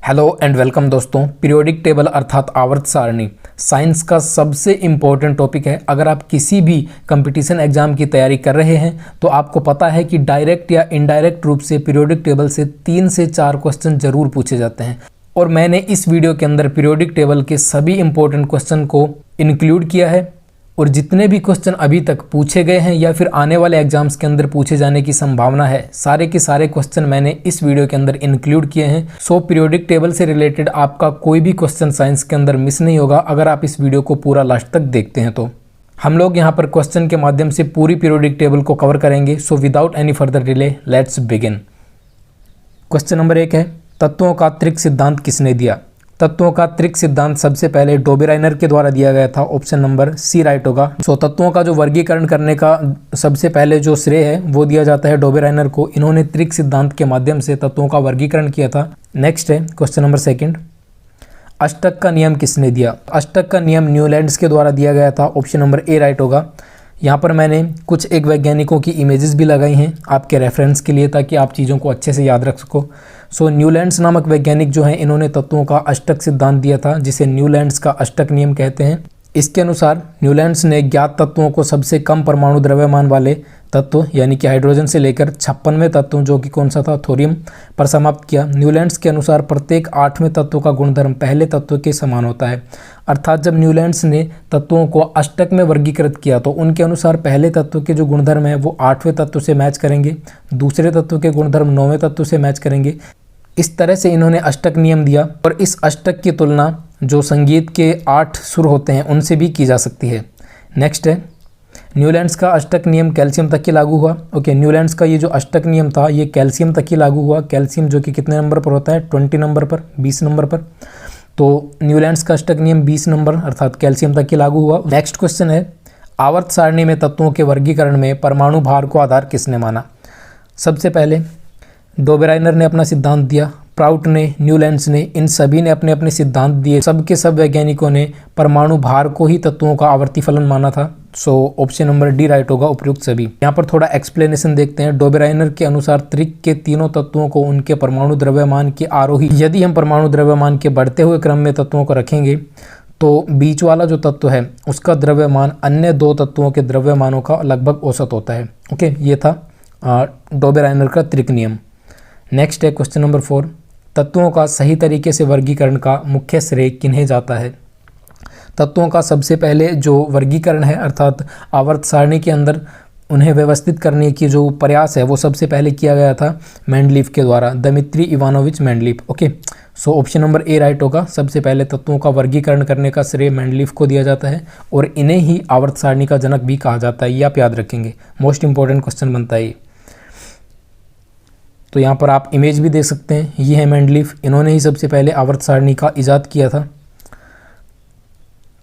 Hello and welcome दोस्तों। Periodic table अर्थात आवर्त सारणी साइंस का सबसे इम्पोर्टेंट टॉपिक है। अगर आप किसी भी कंपटीशन एग्जाम की तैयारी कर रहे हैं तो आपको पता है कि डायरेक्ट या इनडायरेक्ट रूप से पीरियोडिक टेबल से 3 से 4 क्वेश्चन जरूर पूछे जाते हैं और मैंने इस वीडियो के अंदर पीरियोडिक टेबल के सभी इंपॉर्टेंट क्वेश्चन को इंक्लूड किया है और जितने भी क्वेश्चन अभी तक पूछे गए हैं या फिर आने वाले एग्जाम्स के अंदर पूछे जाने की संभावना है, सारे के सारे क्वेश्चन मैंने इस वीडियो के अंदर इंक्लूड किए हैं। सो पीरियोडिक टेबल से रिलेटेड आपका कोई भी क्वेश्चन साइंस के अंदर मिस नहीं होगा अगर आप इस वीडियो को पूरा लास्ट तक देखते हैं। तो हम लोग यहाँ पर क्वेश्चन के माध्यम से पूरी पीरियोडिक टेबल को कवर करेंगे। So without any further delay let's begin. Question number 1 है, तत्वों का त्रिक सिद्धांत किसने दिया? तत्वों का त्रिक सिद्धांत सबसे पहले डोबेराइनर के द्वारा दिया गया था। ऑप्शन नंबर सी राइट होगा। सो तत्वों का जो वर्गीकरण करने का सबसे पहले जो श्रेय है वो दिया जाता है डोबेराइनर को। इन्होंने त्रिक सिद्धांत के माध्यम से तत्वों का वर्गीकरण किया था। नेक्स्ट है क्वेश्चन नंबर 2, अष्टक का नियम किसने दिया? अष्टक का नियम न्यूलैंड्स के द्वारा दिया गया था। ऑप्शन नंबर ए राइट होगा। यहाँ पर मैंने कुछ एक वैज्ञानिकों की इमेजेस भी लगाई हैं आपके रेफरेंस के लिए ताकि आप चीज़ों को अच्छे से याद रख सको। सो न्यूलैंड्स नामक वैज्ञानिक जो हैं इन्होंने तत्वों का अष्टक सिद्धांत दिया था जिसे न्यूलैंड्स का अष्टक नियम कहते हैं। इसके अनुसार न्यूलैंड्स ने ज्ञात तत्वों को सबसे कम परमाणु द्रव्यमान वाले तत्व यानी कि हाइड्रोजन से लेकर 56वें तत्व जो कि कौन सा था, थोरियम पर समाप्त किया। न्यूलैंड्स के अनुसार प्रत्येक 8वें तत्व का गुणधर्म पहले तत्व के समान होता है। अर्थात जब न्यूलैंड्स ने तत्वों को अष्टक में वर्गीकृत किया तो उनके अनुसार पहले तत्व के जो गुणधर्म है वो 8वें तत्व से मैच करेंगे, दूसरे तत्व के गुणधर्म 9वें तत्व से मैच करेंगे। इस तरह से इन्होंने अष्टक नियम दिया और इस अष्टक की तुलना जो संगीत के 8 सुर होते हैं उनसे भी की जा सकती है। नेक्स्ट है, न्यूलैंड्स का अष्टक नियम कैल्शियम तक ही लागू हुआ। ओके, न्यूलैंड्स का ये जो अष्टक नियम था ये कैल्शियम तक ही लागू हुआ। कैल्शियम जो कि कितने नंबर पर होता है, 20 नंबर पर, 20 नंबर पर। तो न्यूलैंड्स का अष्टक नियम 20 नंबर अर्थात कैल्शियम तक ही लागू हुआ। नेक्स्ट क्वेश्चन है, आवर्त सारणी में तत्वों के वर्गीकरण में परमाणु भार को आधार किसने माना? सबसे पहले डोबेराइनर ने अपना सिद्धांत दिया, प्राउट ने, न्यूलैंड्स ने, इन सभी ने अपने अपने सिद्धांत दिए। सब के सब वैज्ञानिकों ने परमाणु भार को ही तत्वों का आवर्ती फलन माना था। सो ऑप्शन नंबर डी राइट होगा, उपयुक्त सभी। यहाँ पर थोड़ा एक्सप्लेनेशन देखते हैं। डोबेराइनर के अनुसार त्रिक के तीनों तत्वों को उनके परमाणु द्रव्यमान के आरोही, यदि हम परमाणु द्रव्यमान के बढ़ते हुए क्रम में तत्वों को रखेंगे तो बीच वाला जो तत्व है उसका द्रव्यमान अन्य 2 तत्वों के द्रव्यमानों का लगभग औसत होता है। ओके, ये था डोबेराइनर का त्रिक नियम। नेक्स्ट है क्वेश्चन नंबर 4, तत्वों का सही तरीके से वर्गीकरण का मुख्य श्रेय किन्हें जाता है? तत्वों का सबसे पहले जो वर्गीकरण है अर्थात आवर्त सारणी के अंदर उन्हें व्यवस्थित करने की जो प्रयास है वो सबसे पहले किया गया था मेंडलीफ के द्वारा, Dmitri Ivanovich Mendeleev. Okay, so option number A right होगा। सबसे पहले तत्वों का वर्गीकरण करने का श्रेय मेंडलीफ को दिया जाता है और इन्हें ही आवर्त सारणी का जनक भी कहा जाता है। ये आप याद रखेंगे, मोस्ट इंपॉर्टेंट क्वेश्चन बनता है ये। तो यहाँ पर आप इमेज भी देख सकते हैं, ये है मेंडलीफ, इन्होंने ही सबसे पहले आवर्त सारणी का इजाद किया था।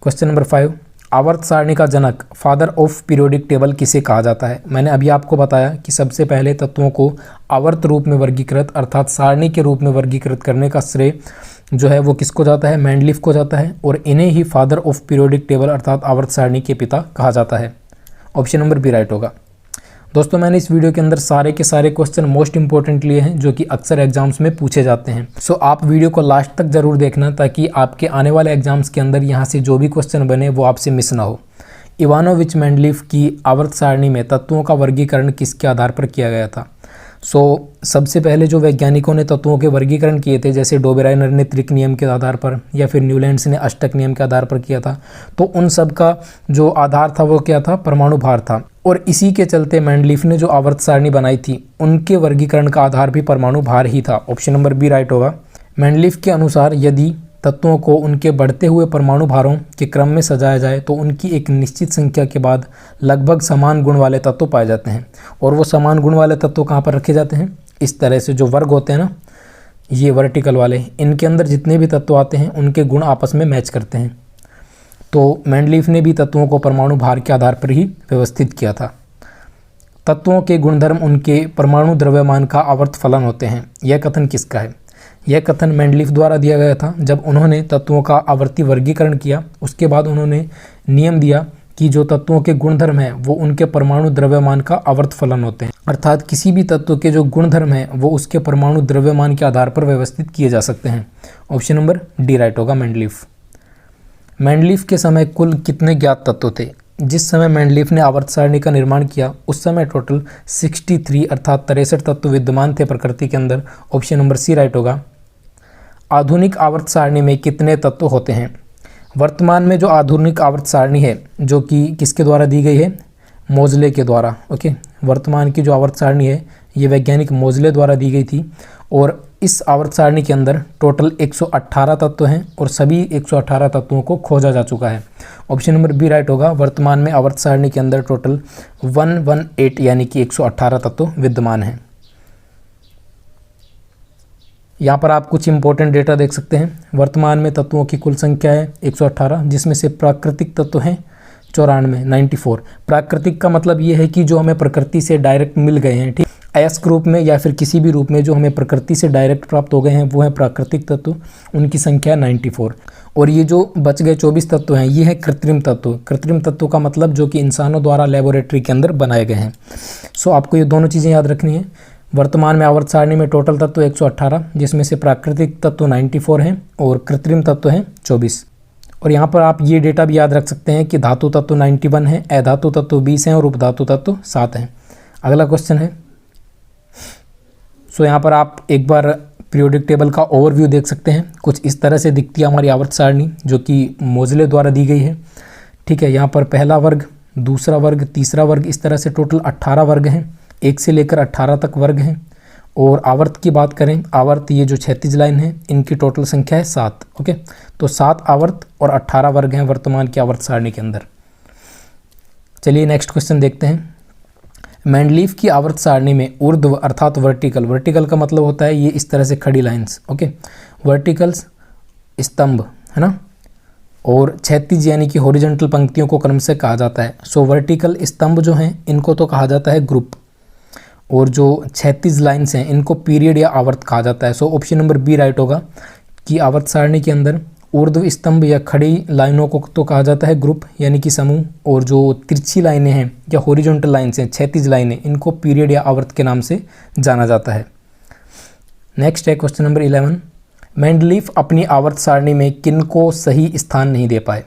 क्वेश्चन नंबर 5, आवर्त सारणी का जनक, फादर ऑफ पीरियोडिक टेबल किसे कहा जाता है? मैंने अभी आपको बताया कि सबसे पहले तत्वों को आवर्त रूप में वर्गीकृत अर्थात सारणी के रूप में वर्गीकृत करने का श्रेय जो है वो किसको जाता है, मेंडलीफ को जाता है और इन्हें ही फादर ऑफ पीरियोडिक टेबल अर्थात आवर्त सारणी के पिता कहा जाता है। ऑप्शन नंबर बी राइट होगा। दोस्तों मैंने इस वीडियो के अंदर सारे के सारे क्वेश्चन मोस्ट इंपॉर्टेंट लिए हैं जो कि अक्सर एग्जाम्स में पूछे जाते हैं। सो आप वीडियो को लास्ट तक जरूर देखना ताकि आपके आने वाले एग्जाम्स के अंदर यहाँ से जो भी क्वेश्चन बने वो आपसे मिस ना हो। इवानोविच मेंडलीफ की आवर्त सारणी में तत्वों का वर्गीकरण किसके आधार पर किया गया था? सबसे पहले जो वैज्ञानिकों ने तत्वों के वर्गीकरण किए थे जैसे डोबेराइनर ने त्रिक नियम के आधार पर या फिर न्यूलैंड्स ने अष्टक नियम के आधार पर किया था, तो उन सब का जो आधार था वो क्या था, परमाणु भार था। और इसी के चलते मेंडलीफ ने जो आवर्त सारणी बनाई थी उनके वर्गीकरण का आधार भी परमाणु भार ही था। ऑप्शन नंबर बी राइट होगा। मेंडलीफ के अनुसार यदि तत्वों को उनके बढ़ते हुए परमाणु भारों के क्रम में सजाया जाए तो उनकी एक निश्चित संख्या के बाद लगभग समान गुण वाले तत्व पाए जाते हैं। और वो समान गुण वाले तत्व कहाँ पर रखे जाते हैं? इस तरह से जो वर्ग होते हैं ना, ये वर्टिकल वाले, इनके अंदर जितने भी तत्व आते हैं उनके गुण आपस में मैच करते हैं। तो मेंडलीफ ने भी तत्वों को परमाणु भार के आधार पर ही व्यवस्थित किया था। तत्वों के गुणधर्म उनके परमाणु द्रव्यमान का आवर्त फलन होते हैं। यह कथन किसका है? यह कथन मेंडलीफ द्वारा दिया गया था। जब उन्होंने तत्वों का आवर्ती वर्गीकरण किया उसके बाद उन्होंने नियम दिया कि जो तत्वों के गुणधर्म हैं वो उनके परमाणु द्रव्यमान का आवर्त फलन होते हैं, अर्थात किसी भी तत्व के जो गुणधर्म हैं वो उसके परमाणु द्रव्यमान के आधार पर व्यवस्थित किए जा सकते हैं। ऑप्शन नंबर डी राइट होगा, मेंडलीफ। मेंडलीफ के समय कुल कितने ज्ञात तत्व थे? जिस समय मेंडलीफ ने आवर्त सारणी का निर्माण किया उस समय टोटल 63 अर्थात 63 तत्व विद्यमान थे प्रकृति के अंदर। ऑप्शन नंबर सी राइट होगा। आधुनिक आवर्त सारणी में कितने तत्व होते हैं? वर्तमान में जो आधुनिक आवर्त सारणी है जो कि किसके द्वारा दी गई है? मोजले के द्वारा। ओके, वर्तमान की जो आवर्त सारणी है ये वैज्ञानिक मोजले द्वारा दी गई थी और इस आवर्त सारणी के अंदर टोटल 118 तत्व हैं और सभी 118 तत्वों को खोजा जा चुका है। ऑप्शन नंबर बी राइट होगा। वर्तमान में आवर्त सारणी के अंदर टोटल 118 यानी कि 118 तत्व विद्यमान हैं। यहाँ पर आप कुछ इंपॉर्टेंट डेटा देख सकते हैं। वर्तमान में तत्वों की कुल संख्या है 118, जिसमें से प्राकृतिक तत्व हैं 94। प्राकृतिक का मतलब ये है कि जो हमें प्रकृति से डायरेक्ट मिल गए हैं, ठीक, अयस्क रूप में या फिर किसी भी रूप में जो हमें प्रकृति से डायरेक्ट प्राप्त हो गए हैं वो है प्राकृतिक तत्व, उनकी संख्या 94। और ये जो बच गए 24 तत्व हैं ये है कृत्रिम तत्व। कृत्रिम तत्व का मतलब जो कि इंसानों द्वारा लेबोरेटरी के अंदर बनाए गए हैं। सो आपको ये दोनों चीज़ें याद रखनी है। वर्तमान में आवर्त सारणी में टोटल तत्व 118, जिसमें से प्राकृतिक तत्व 94 हैं और कृत्रिम तत्व हैं 24। और यहाँ पर आप ये डेटा भी याद रख सकते हैं कि धातु तत्व 91 है, अधातु तत्व 20 हैं और उपधातु तत्व 7 हैं। अगला क्वेश्चन है, सो यहाँ पर आप एक बार पीरियोडिक टेबल का ओवरव्यू देख सकते हैं। कुछ इस तरह से दिखती है हमारी आवर्त सारणी जो कि मोजले द्वारा दी गई है। ठीक है, यहाँ पर पहला वर्ग, दूसरा वर्ग, तीसरा वर्ग, इस तरह से टोटल 18 वर्ग हैं, 1 से लेकर 18 तक वर्ग हैं। और आवर्त की बात करें, आवर्त ये जो 36 लाइन है इनकी टोटल संख्या है 7। ओके, तो 7 आवर्त और 18 वर्ग हैं वर्तमान की आवर्त सारणी के अंदर। चलिए नेक्स्ट क्वेश्चन देखते हैं। मेंडलीफ की आवर्त सारणी में ऊर्ध्व अर्थात वर्टिकल का मतलब होता है ये इस तरह से खड़ी लाइंस। ओके, वर्टिकल्स स्तंभ है ना, और क्षैतिज यानी कि हॉरिजॉन्टल पंक्तियों को क्रम से कहा जाता है। सो वर्टिकल स्तंभ जो हैं इनको तो कहा जाता है ग्रुप, और जो क्षैतिज लाइंस हैं इनको पीरियड या आवर्त कहा जाता है। So option number B right होगा कि आवर्त सारणी के अंदर ऊर्ध्व स्तंभ या खड़ी लाइनों को तो कहा जाता है ग्रुप यानी कि समूह, और जो तिरछी लाइनें हैं या हॉरिजॉन्टल लाइंस हैं, क्षैतिज लाइनें, इनको पीरियड या आवर्त के नाम से जाना जाता है। नेक्स्ट है क्वेश्चन नंबर 11। मेंडलीफ अपनी आवर्त सारणी में किन को सही स्थान नहीं दे पाए?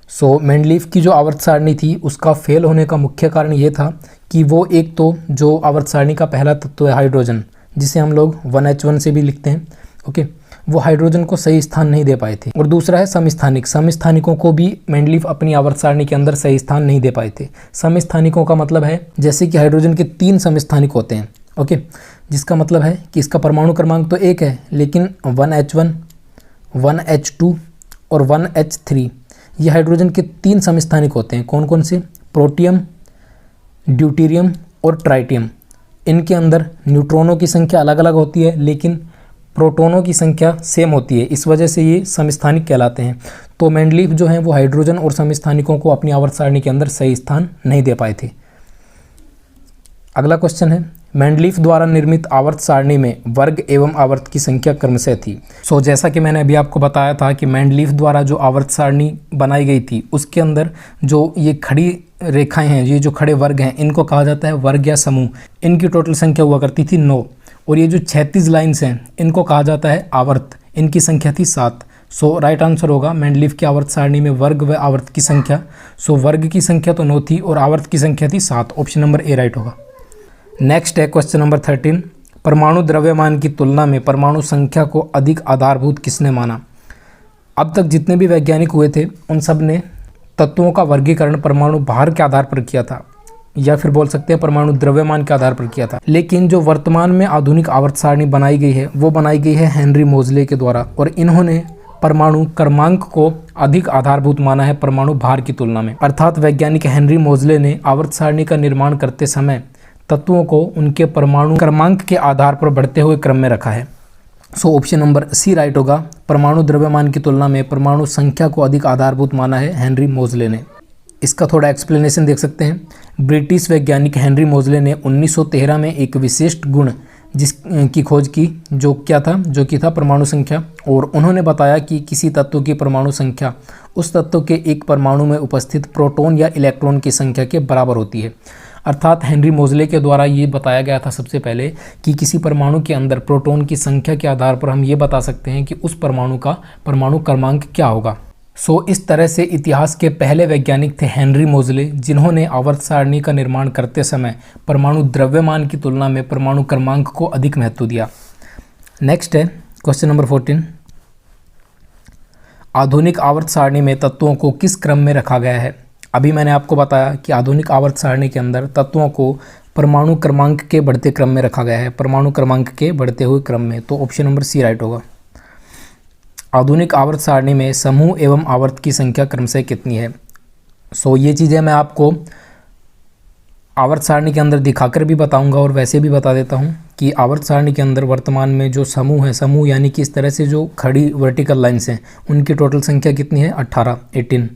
सो मेंडलीफ की जो आवर्त सारणी थी उसका फेल होने का मुख्य कारण ये था कि वो एक तो जो आवर्त सारणी का पहला तत्व है हाइड्रोजन, जिसे हम लोग 1H1 से भी लिखते हैं, ओके, वो हाइड्रोजन को सही स्थान नहीं दे पाए थे। और दूसरा है समस्थानिक। समस्थानिकों को भी मेंडलीफ अपनी आवर्त सारणी के अंदर सही स्थान नहीं दे पाए थे। समस्थानिकों का मतलब है जैसे कि हाइड्रोजन के 3 समस्थानिक होते हैं, ओके, जिसका मतलब है कि इसका परमाणु क्रमांक तो 1 है लेकिन 1H1, 1H2 और 1H3 ये हाइड्रोजन के 3 समस्थानिक होते हैं। कौन कौन से? प्रोटियम, ड्यूटेरियम और ट्राइटियम। इनके अंदर न्यूट्रॉनों की संख्या अलग अलग होती है लेकिन प्रोटॉनों की संख्या सेम होती है, इस वजह से ये समस्थानिक कहलाते हैं। तो मेंडलीफ जो हैं वो हाइड्रोजन और समस्थानिकों को अपनी आवर्त सारणी के अंदर सही स्थान नहीं दे पाए थे। अगला क्वेश्चन है, मेंडलीफ द्वारा निर्मित आवर्त सारणी में वर्ग एवं आवर्त की संख्या क्रमशः थी। सो जैसा कि मैंने अभी आपको बताया था कि मेंडलीफ द्वारा जो आवर्त सारणी बनाई गई थी उसके अंदर जो ये खड़ी रेखाएं हैं, ये जो खड़े वर्ग हैं, इनको कहा जाता है वर्ग या समूह। इनकी टोटल संख्या हुआ करती थी 9। और ये जो क्षैतिज लाइन्स हैं इनको कहा जाता है आवर्त, इनकी संख्या थी 7। सो राइट आंसर होगा मेंडलीफ की आवर्त सारणी में वर्ग व आवर्त की संख्या। सो वर्ग की संख्या तो 9 थी और आवर्त की संख्या थी 7। ऑप्शन नंबर ए राइट होगा। नेक्स्ट है क्वेश्चन नंबर 13। परमाणु द्रव्यमान की तुलना में परमाणु संख्या को अधिक आधारभूत किसने माना? अब तक जितने भी वैज्ञानिक हुए थे उन सब ने तत्वों का वर्गीकरण परमाणु भार के आधार पर किया था, या फिर बोल सकते हैं परमाणु द्रव्यमान के आधार पर किया था। लेकिन जो वर्तमान में आधुनिक आवर्त सारणी बनाई गई है वो बनाई गई है हेनरी मोजले के द्वारा, और इन्होंने परमाणु क्रमांक को अधिक आधारभूत माना है परमाणु भार की तुलना में। अर्थात वैज्ञानिक हेनरी मोजले ने आवर्त सारणी का निर्माण करते समय तत्वों को उनके परमाणु क्रमांक के आधार पर बढ़ते हुए क्रम में रखा है। So option number C right होगा। परमाणु द्रव्यमान की तुलना में परमाणु संख्या को अधिक आधारभूत माना है हेनरी मोजले ने। इसका थोड़ा एक्सप्लेनेशन देख सकते हैं। ब्रिटिश वैज्ञानिक हेनरी मोजले ने 1913 में एक विशिष्ट गुण जिसकी खोज की, जो क्या था, जो कि था परमाणु संख्या। और उन्होंने बताया कि किसी तत्व की परमाणु संख्या उस तत्व के एक परमाणु में उपस्थित प्रोटॉन या इलेक्ट्रॉन की संख्या के बराबर होती है। अर्थात हेनरी मोज़ले के द्वारा ये बताया गया था सबसे पहले कि किसी परमाणु के अंदर प्रोटॉन की संख्या के आधार पर हम ये बता सकते हैं कि उस परमाणु का परमाणु क्रमांक क्या होगा। इस तरह से इतिहास के पहले वैज्ञानिक थे हेनरी मोज़ले, जिन्होंने आवर्त सारणी का निर्माण करते समय परमाणु द्रव्यमान की तुलना में परमाणु क्रमांक को अधिक महत्व दिया। नेक्स्ट है क्वेश्चन नंबर 14। आधुनिक आवर्त सारणी में तत्वों को किस क्रम में रखा गया है? अभी मैंने आपको बताया कि आधुनिक आवर्त सारणी के अंदर तत्वों को परमाणु क्रमांक के बढ़ते क्रम में रखा गया है, परमाणु क्रमांक के बढ़ते हुए क्रम में। तो ऑप्शन नंबर सी राइट होगा। आधुनिक आवर्त सारणी में समूह एवं आवर्त की संख्या क्रमशः कितनी है? ये चीज़ें मैं आपको आवर्त सारणी के अंदर दिखाकर भी बताऊंगा और वैसे भी बता देता हूं कि आवर्त सारणी के अंदर वर्तमान में जो समूह है, समूह यानी कि इस तरह से जो खड़ी वर्टिकल लाइन्स हैं, उनकी टोटल संख्या कितनी है? 18।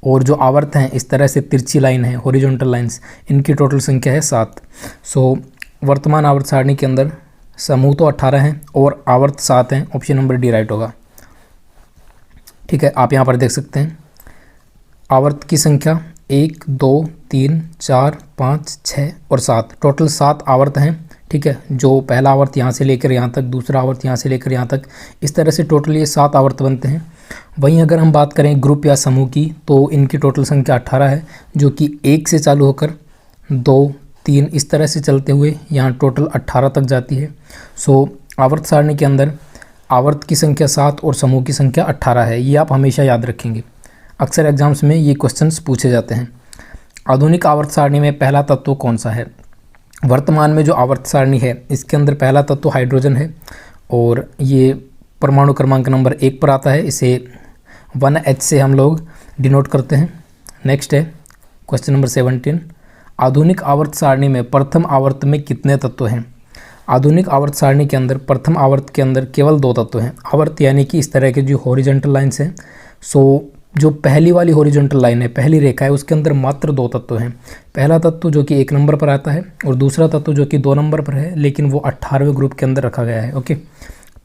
और जो आवर्त हैं इस तरह से तिरछी लाइन है, हॉरिजॉन्टल लाइन्स, इनकी टोटल संख्या है 7। वर्तमान आवर्त सारणी के अंदर समूह तो 18 हैं और आवर्त 7 हैं। ऑप्शन नंबर डी राइट होगा। ठीक है, आप यहाँ पर देख सकते हैं आवर्त की संख्या 1, 2, 3, 4, 5, 6 और 7, टोटल 7 आवर्त हैं। ठीक है, जो पहला आवर्त यहाँ से लेकर यहाँ तक, दूसरा आवर्त यहाँ से लेकर यहाँ तक, इस तरह से टोटल ये 7 आवर्त बनते हैं। वहीं अगर हम बात करें ग्रुप या समूह की, तो इनकी टोटल संख्या 18 है, जो कि 1 से चालू होकर 2, 3 इस तरह से चलते हुए यहाँ टोटल 18 तक जाती है। आवर्त सारणी के अंदर आवर्त की संख्या 7 और समूह की संख्या 18 है। ये आप हमेशा याद रखेंगे, अक्सर एग्जाम्स में ये क्वेश्चंस पूछे जाते हैं। आधुनिक आवर्त सारणी में पहला तत्व कौन सा है? वर्तमान में जो आवर्त सारणी है इसके अंदर पहला तत्व हाइड्रोजन है और ये परमाणु क्रमांक नंबर 1 पर आता है। इसे 1H से हम लोग डिनोट करते हैं। नेक्स्ट है क्वेश्चन नंबर 17। आधुनिक आवर्त सारणी में प्रथम आवर्त में कितने तत्व हैं? आधुनिक आवर्त सारणी के अंदर प्रथम आवर्त के अंदर केवल 2 तत्व हैं। आवर्त यानी कि इस तरह के जो हॉरिजॉन्टल लाइन्स हैं, जो पहली वाली हॉरिजॉन्टल लाइन है, पहली रेखा है, उसके अंदर मात्र 2 तत्व हैं। पहला तत्व जो कि 1 नंबर पर आता है और दूसरा तत्व जो कि 2 नंबर पर है, लेकिन वो 18वें ग्रुप के अंदर रखा गया है। ओके,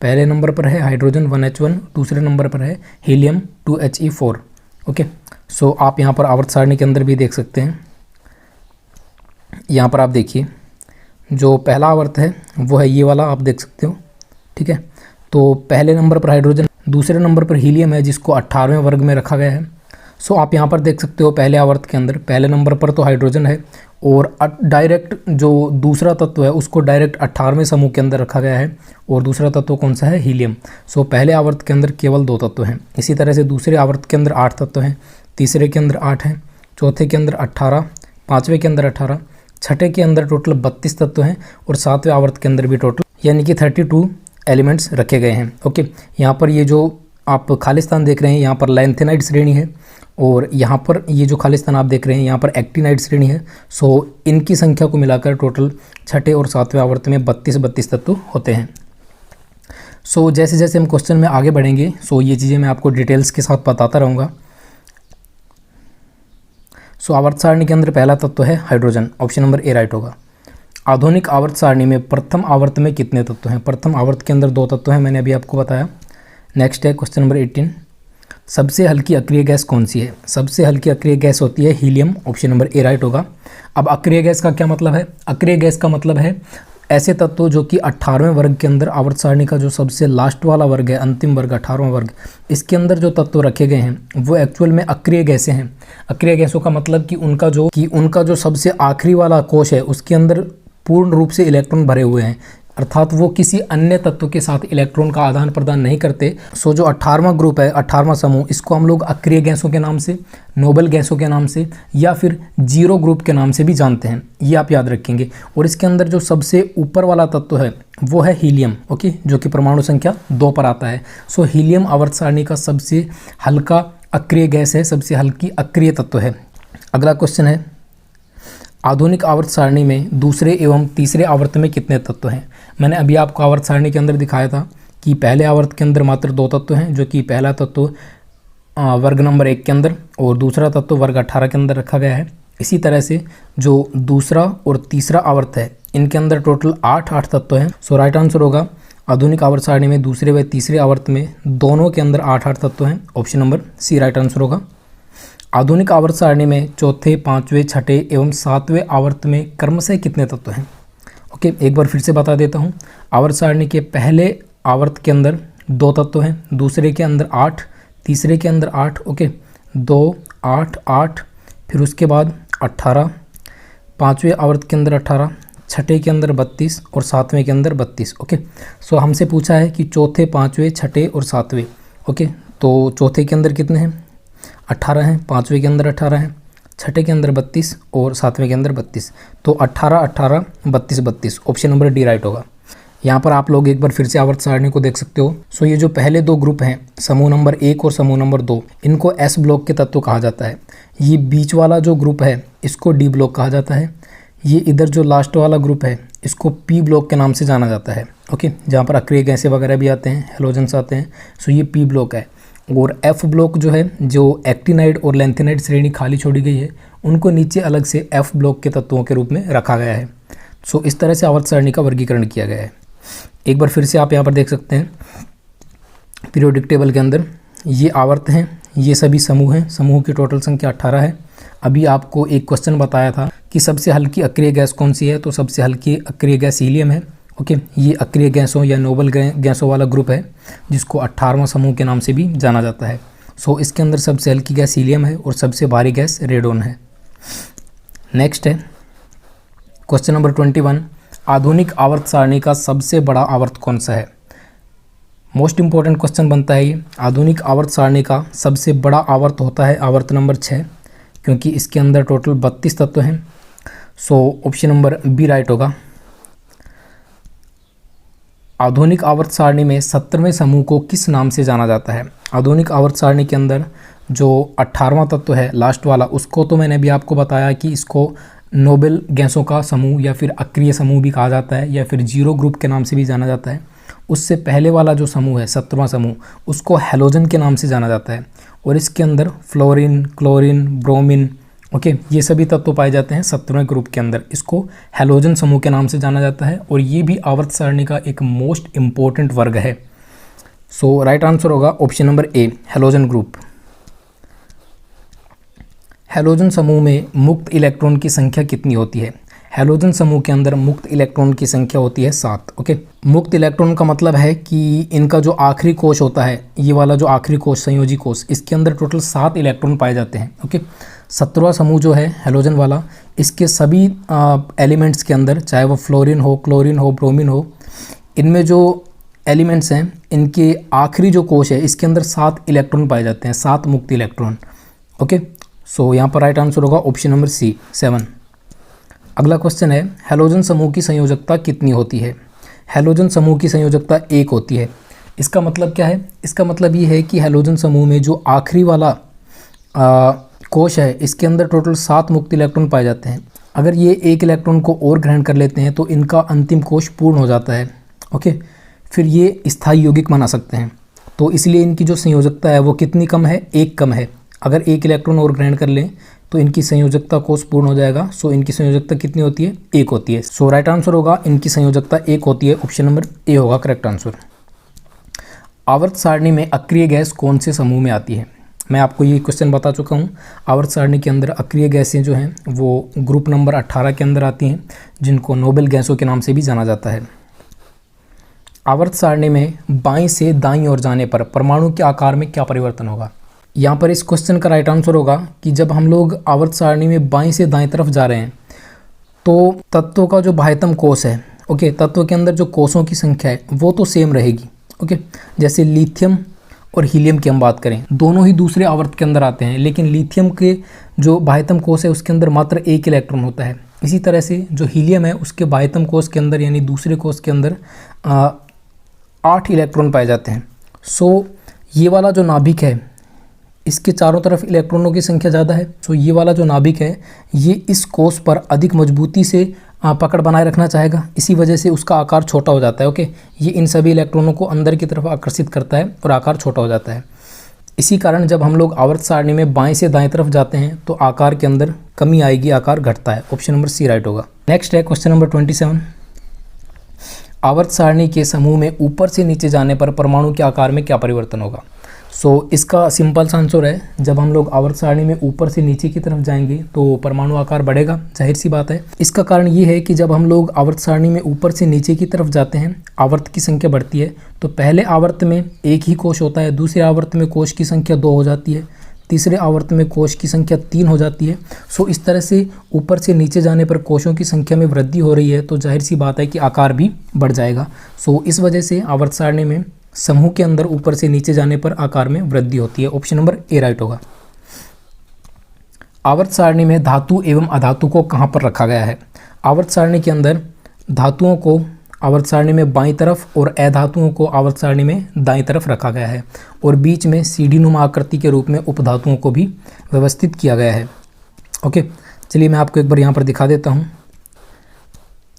पहले नंबर पर है हाइड्रोजन 1H1, दूसरे नंबर पर है हीलियम 2He4। ओके, आप यहाँ पर आवर्त सारणी के अंदर भी देख सकते हैं। यहाँ पर आप देखिए जो पहला आवर्त है वो है ये वाला, आप देख सकते हो। ठीक है, तो पहले नंबर पर हाइड्रोजन, दूसरे नंबर पर हीलियम है, जिसको 18वें वर्ग में रखा गया है। आप यहाँ पर देख सकते हो पहले आवर्त के अंदर पहले नंबर पर तो हाइड्रोजन है और डायरेक्ट जो दूसरा तत्व है उसको डायरेक्ट 18वें समूह के अंदर रखा गया है। और दूसरा तत्व कौन सा है? हीलियम। पहले आवर्त के अंदर केवल 2 तत्व हैं। इसी तरह से दूसरे आवर्त के अंदर 8 तत्व हैं, तीसरे के अंदर 8 हैं, चौथे के अंदर 18, पाँचवें के अंदर 18, छठे के अंदर टोटल 32 तत्व हैं और 7वें आवर्त के अंदर भी टोटल यानी कि 32 एलिमेंट्स रखे गए हैं। ओके, यहाँ पर ये जो आप खालिस्तान देख रहे हैं यहाँ पर लैंथेनाइड श्रेणी है और यहाँ पर ये जो खालिस्तान आप देख रहे हैं यहाँ पर एक्टिनाइड श्रेणी है। इनकी संख्या को मिलाकर टोटल छठे और 7वें आवर्त में 32 तत्व होते हैं। जैसे जैसे हम क्वेश्चन में आगे बढ़ेंगे ये चीज़ें मैं आपको डिटेल्स के साथ बताता रहूँगा। आवर्त सारणी के अंदर पहला तत्व है hydrogen. Option number A right होगा। आधुनिक आवर्त सारणी में प्रथम आवर्त में कितने तत्व हैं? प्रथम आवर्त के अंदर 2 तत्व हैं, मैंने अभी आपको बताया। नेक्स्ट है क्वेश्चन नंबर 18। सबसे हल्की अक्रिय गैस कौन सी है? सबसे हल्की अक्रिय गैस होती है helium. Option number A right होगा। अब अक्रिय गैस का क्या मतलब है? अक्रिय गैस का मतलब है ऐसे तत्व जो कि 18वें वर्ग के अंदर आवर्त सारणी का जो सबसे लास्ट वाला वर्ग है, अंतिम वर्ग 18वां वर्ग, इसके अंदर जो तत्व रखे गए हैं वो एक्चुअल में अक्रिय गैसें हैं। अक्रिय गैसों का मतलब कि उनका जो सबसे आखिरी वाला कोश है उसके अंदर पूर्ण रूप से इलेक्ट्रॉन भरे हुए हैं, अर्थात वो किसी अन्य तत्व के साथ इलेक्ट्रॉन का आदान प्रदान नहीं करते। जो 18वां ग्रुप है, 18वां समूह, इसको हम लोग अक्रिय गैसों के नाम से, नोबल गैसों के नाम से या फिर जीरो ग्रुप के नाम से भी जानते हैं, ये आप याद रखेंगे। और इसके अंदर जो सबसे ऊपर वाला तत्व है वो है हीलियम। ओके, जो कि परमाणु संख्या 2 पर आता है। हीलियम आवर्त सारणी का सबसे हल्का अक्रिय गैस है, सबसे हल्की अक्रिय तत्व है। अगला क्वेश्चन है, आधुनिक आवर्त सारणी में दूसरे एवं तीसरे आवर्त में कितने तत्व हैं? मैंने अभी आपको आवर्त सारणी के अंदर दिखाया था कि पहले आवर्त के अंदर मात्र 2 तत्व हैं, जो कि पहला तत्व वर्ग नंबर 1 के अंदर और दूसरा तत्व वर्ग 18 के अंदर रखा गया है। इसी तरह से जो दूसरा और तीसरा आवर्त है इनके अंदर टोटल 8 तत्व हैं। सो राइट आंसर होगा आधुनिक आवर्त सारणी में दूसरे व तीसरे आवर्त में दोनों के अंदर 8 तत्व हैं। Option number C right answer होगा। आधुनिक आवर्त सारणी में चौथे, पाँचवें, छठे एवं सातवें आवर्त में क्रमशः कितने तत्व हैं? ओके, एक बार फिर से बता देता हूँ। आवर्त सारणी के पहले आवर्त के अंदर 2 तत्व हैं, दूसरे के अंदर 8, तीसरे के अंदर 8, ओके 2, 8, 8, फिर उसके बाद 18, पाँचवें आवर्त के अंदर 18, छठे के अंदर 32 और सातवें के अंदर 32। ओके, सो हमसे पूछा है कि चौथे, पाँचवें, छठे और सातवें। ओके, तो चौथे के अंदर कितने हैं? 18 हैं, पाँचवें के अंदर 18 हैं, छठे के अंदर 32 और सातवें के अंदर 32। तो 18, 18, 32, 32। ऑप्शन नंबर डी राइट होगा। यहाँ पर आप लोग एक बार फिर से आवर्त सारणी को देख सकते हो। सो ये जो पहले 2 ग्रुप हैं, समूह नंबर 1 और समूह नंबर 2, इनको एस ब्लॉक के तत्व कहा जाता है। ये बीच वाला जो ग्रुप है इसको डी ब्लॉक कहा जाता है। ये इधर जो लास्ट वाला ग्रुप है इसको पी ब्लॉक के नाम से जाना जाता है। ओके, जहाँ पर अक्रिय गैसें वगैरह भी आते हैं, हेलोजेंस आते हैं। सो ये पी ब्लॉक है। और एफ ब्लॉक जो है, जो एक्टिनाइड और लेंथेनाइड श्रेणी खाली छोड़ी गई है, उनको नीचे अलग से एफ ब्लॉक के तत्वों के रूप में रखा गया है। सो इस तरह से आवर्त सारणी का वर्गीकरण किया गया है। एक बार फिर से आप यहाँ पर देख सकते हैं पीरियोडिक टेबल के अंदर ये आवर्त हैं, ये सभी समूह हैं। समूह की टोटल संख्या 18 है। अभी आपको एक क्वेश्चन बताया था कि सबसे हल्की अक्रिय गैस कौन सी है, तो सबसे हल्की अक्रिय गैस हीलियम है। ओके, ये अक्रिय गैसों या नोबल गैसों वाला ग्रुप है जिसको 18वां समूह के नाम से भी जाना जाता है। सो इसके अंदर सबसे हल्की गैस हीलियम है और सबसे भारी गैस रेडोन है। नेक्स्ट है क्वेश्चन नंबर 21, आधुनिक आवर्त सारणी का सबसे बड़ा आवर्त कौन सा है? मोस्ट इंपॉर्टेंट क्वेश्चन बनता है ये। आधुनिक आवर्त सारणी का सबसे बड़ा आवर्त होता है आवर्त नंबर 6, क्योंकि इसके अंदर टोटल 32 तत्व हैं। So option number B right होगा। आधुनिक आवर्त सारणी में 17वें समूह को किस नाम से जाना जाता है? आधुनिक आवर्त सारणी के अंदर जो 18वां तत्व है लास्ट वाला, उसको तो मैंने अभी आपको बताया कि इसको नोबेल गैसों का समूह या फिर अक्रिय समूह भी कहा जाता है या फिर जीरो ग्रुप के नाम से भी जाना जाता है। उससे पहले वाला जो समूह है 17वां समूह, उसको हैलोजन के नाम से जाना जाता है और इसके अंदर फ्लोरीन, क्लोरीन, ब्रोमीन, ओके, ये सभी तत्व पाए जाते हैं 17वें ग्रुप के अंदर। इसको हैलोजन समूह के नाम से जाना जाता है और ये भी आवर्त सारणी का एक मोस्ट इम्पोर्टेंट वर्ग है। सो राइट आंसर होगा ऑप्शन नंबर ए, हैलोजन ग्रुप। हैलोजन समूह में मुक्त इलेक्ट्रॉन की संख्या कितनी होती है? हैलोजन समूह के अंदर मुक्त इलेक्ट्रॉन की संख्या होती है 7। ओके, मुक्त इलेक्ट्रॉन का मतलब है कि इनका जो आखिरी कोश होता है, ये वाला जो आखिरी कोश, संयोजी कोश, इसके अंदर टोटल 7 इलेक्ट्रॉन पाए जाते हैं। ओके, 17वां समूह जो है हैलोजन वाला, इसके सभी एलिमेंट्स के अंदर, चाहे वो फ्लोरीन हो, क्लोरीन हो, ब्रोमीन हो, इनमें जो एलिमेंट्स हैं, इनके आखिरी जो कोश है, इसके अंदर 7 इलेक्ट्रॉन पाए जाते हैं, 7 मुक्त इलेक्ट्रॉन। ओके, सो यहाँ पर राइट आंसर होगा ऑप्शन नंबर सी, 7। अगला क्वेश्चन है, हैलोजन समूह की संयोजकता कितनी होती है? हैलोजन समूह की संयोजकता 1 होती है। इसका मतलब क्या है? इसका मतलब ये है कि हैलोजन समूह में जो आखिरी वाला कोश है, इसके अंदर टोटल 7 मुक्त इलेक्ट्रॉन पाए जाते हैं। अगर ये 1 इलेक्ट्रॉन को और ग्रहण कर लेते हैं तो इनका अंतिम कोश पूर्ण हो जाता है। ओके, फिर ये स्थायी यौगिक बना सकते हैं। तो इसलिए इनकी जो संयोजकता है वो कितनी कम है? 1 कम है। अगर 1 इलेक्ट्रॉन और ग्रहण कर लें तो इनकी संयोजकता कोश पूर्ण हो जाएगा। सो इनकी संयोजकता कितनी होती है? 1 होती है। सो राइट आंसर होगा इनकी संयोजकता 1 होती है। ऑप्शन नंबर ए होगा करेक्ट आंसर। आवर्त सारणी में अक्रिय गैस कौन से समूह में आती है? मैं आपको ये क्वेश्चन बता चुका हूँ। आवर्त सारणी के अंदर अक्रिय गैसें जो हैं वो ग्रुप नंबर 18 के अंदर आती हैं, जिनको नोबेल गैसों के नाम से भी जाना जाता है। आवर्त सारणी में बाईं से दाईं ओर जाने पर परमाणु के आकार में क्या परिवर्तन होगा? यहाँ पर इस क्वेश्चन का राइट आंसर होगा कि जब हम लोग आवर्त सारणी में बाईं से दाईं तरफ जा रहे हैं तो तत्वों का जो बाह्यतम कोश है, ओके, तत्व के अंदर जो कोशों की संख्या है वो तो सेम रहेगी। ओके, जैसे लिथियम और हीलियम की हम बात करें, दोनों ही दूसरे आवर्त के अंदर आते हैं, लेकिन लिथियम के जो बाह्यतम कोश है उसके अंदर मात्र 1 इलेक्ट्रॉन होता है। इसी तरह से जो हीलियम है उसके बाह्यतम कोश के अंदर यानी दूसरे कोश के अंदर 8 इलेक्ट्रॉन पाए जाते हैं। सो ये वाला जो नाभिक है इसके चारों तरफ इलेक्ट्रॉनों की संख्या ज़्यादा है। सो ये वाला जो नाभिक है ये इस कोश पर अधिक मजबूती से पकड़ बनाए रखना चाहेगा, इसी वजह से उसका आकार छोटा हो जाता है। ओके, ये इन सभी इलेक्ट्रॉनों को अंदर की तरफ आकर्षित करता है और आकार छोटा हो जाता है। इसी कारण जब हम लोग आवर्त सारणी में बाएं से दाएं तरफ जाते हैं तो आकार के अंदर कमी आएगी, आकार घटता है। ऑप्शन नंबर सी राइट होगा। नेक्स्ट है क्वेश्चन नंबर 27, आवर्त सारणी के समूह में ऊपर से नीचे जाने पर परमाणु के आकार में क्या परिवर्तन होगा? इसका सिंपल सा आंसर है, जब हम लोग आवर्त सारणी में ऊपर से नीचे की तरफ जाएंगे तो परमाणु आकार बढ़ेगा, जाहिर सी बात है। इसका कारण ये है कि जब हम लोग आवर्त सारणी में ऊपर से नीचे की तरफ जाते हैं, आवर्त की संख्या बढ़ती है, तो पहले आवर्त में एक ही कोश होता है, दूसरे आवर्त में कोश की संख्या 2 हो जाती है, तीसरे आवर्त में कोश की संख्या 3 हो जाती है। इस तरह से ऊपर से नीचे जाने पर कोशों की संख्या में वृद्धि हो रही है, तो जाहिर सी बात है कि आकार भी बढ़ जाएगा। इस वजह से आवर्त सारणी में समूह के अंदर ऊपर से नीचे जाने पर आकार में वृद्धि होती है। ऑप्शन नंबर ए राइट होगा। आवर्त सारणी में धातु एवं अधातु को कहाँ पर रखा गया है? आवर्त सारणी के अंदर धातुओं को आवर्त सारणी में बाईं तरफ और अधातुओं को आवर्त सारणी में दाईं तरफ रखा गया है, और बीच में सीढ़ी नुमा आकृति के रूप में उपधातुओं को भी व्यवस्थित किया गया है। ओके, चलिए मैं आपको एक बार यहाँ पर दिखा देता हूँ।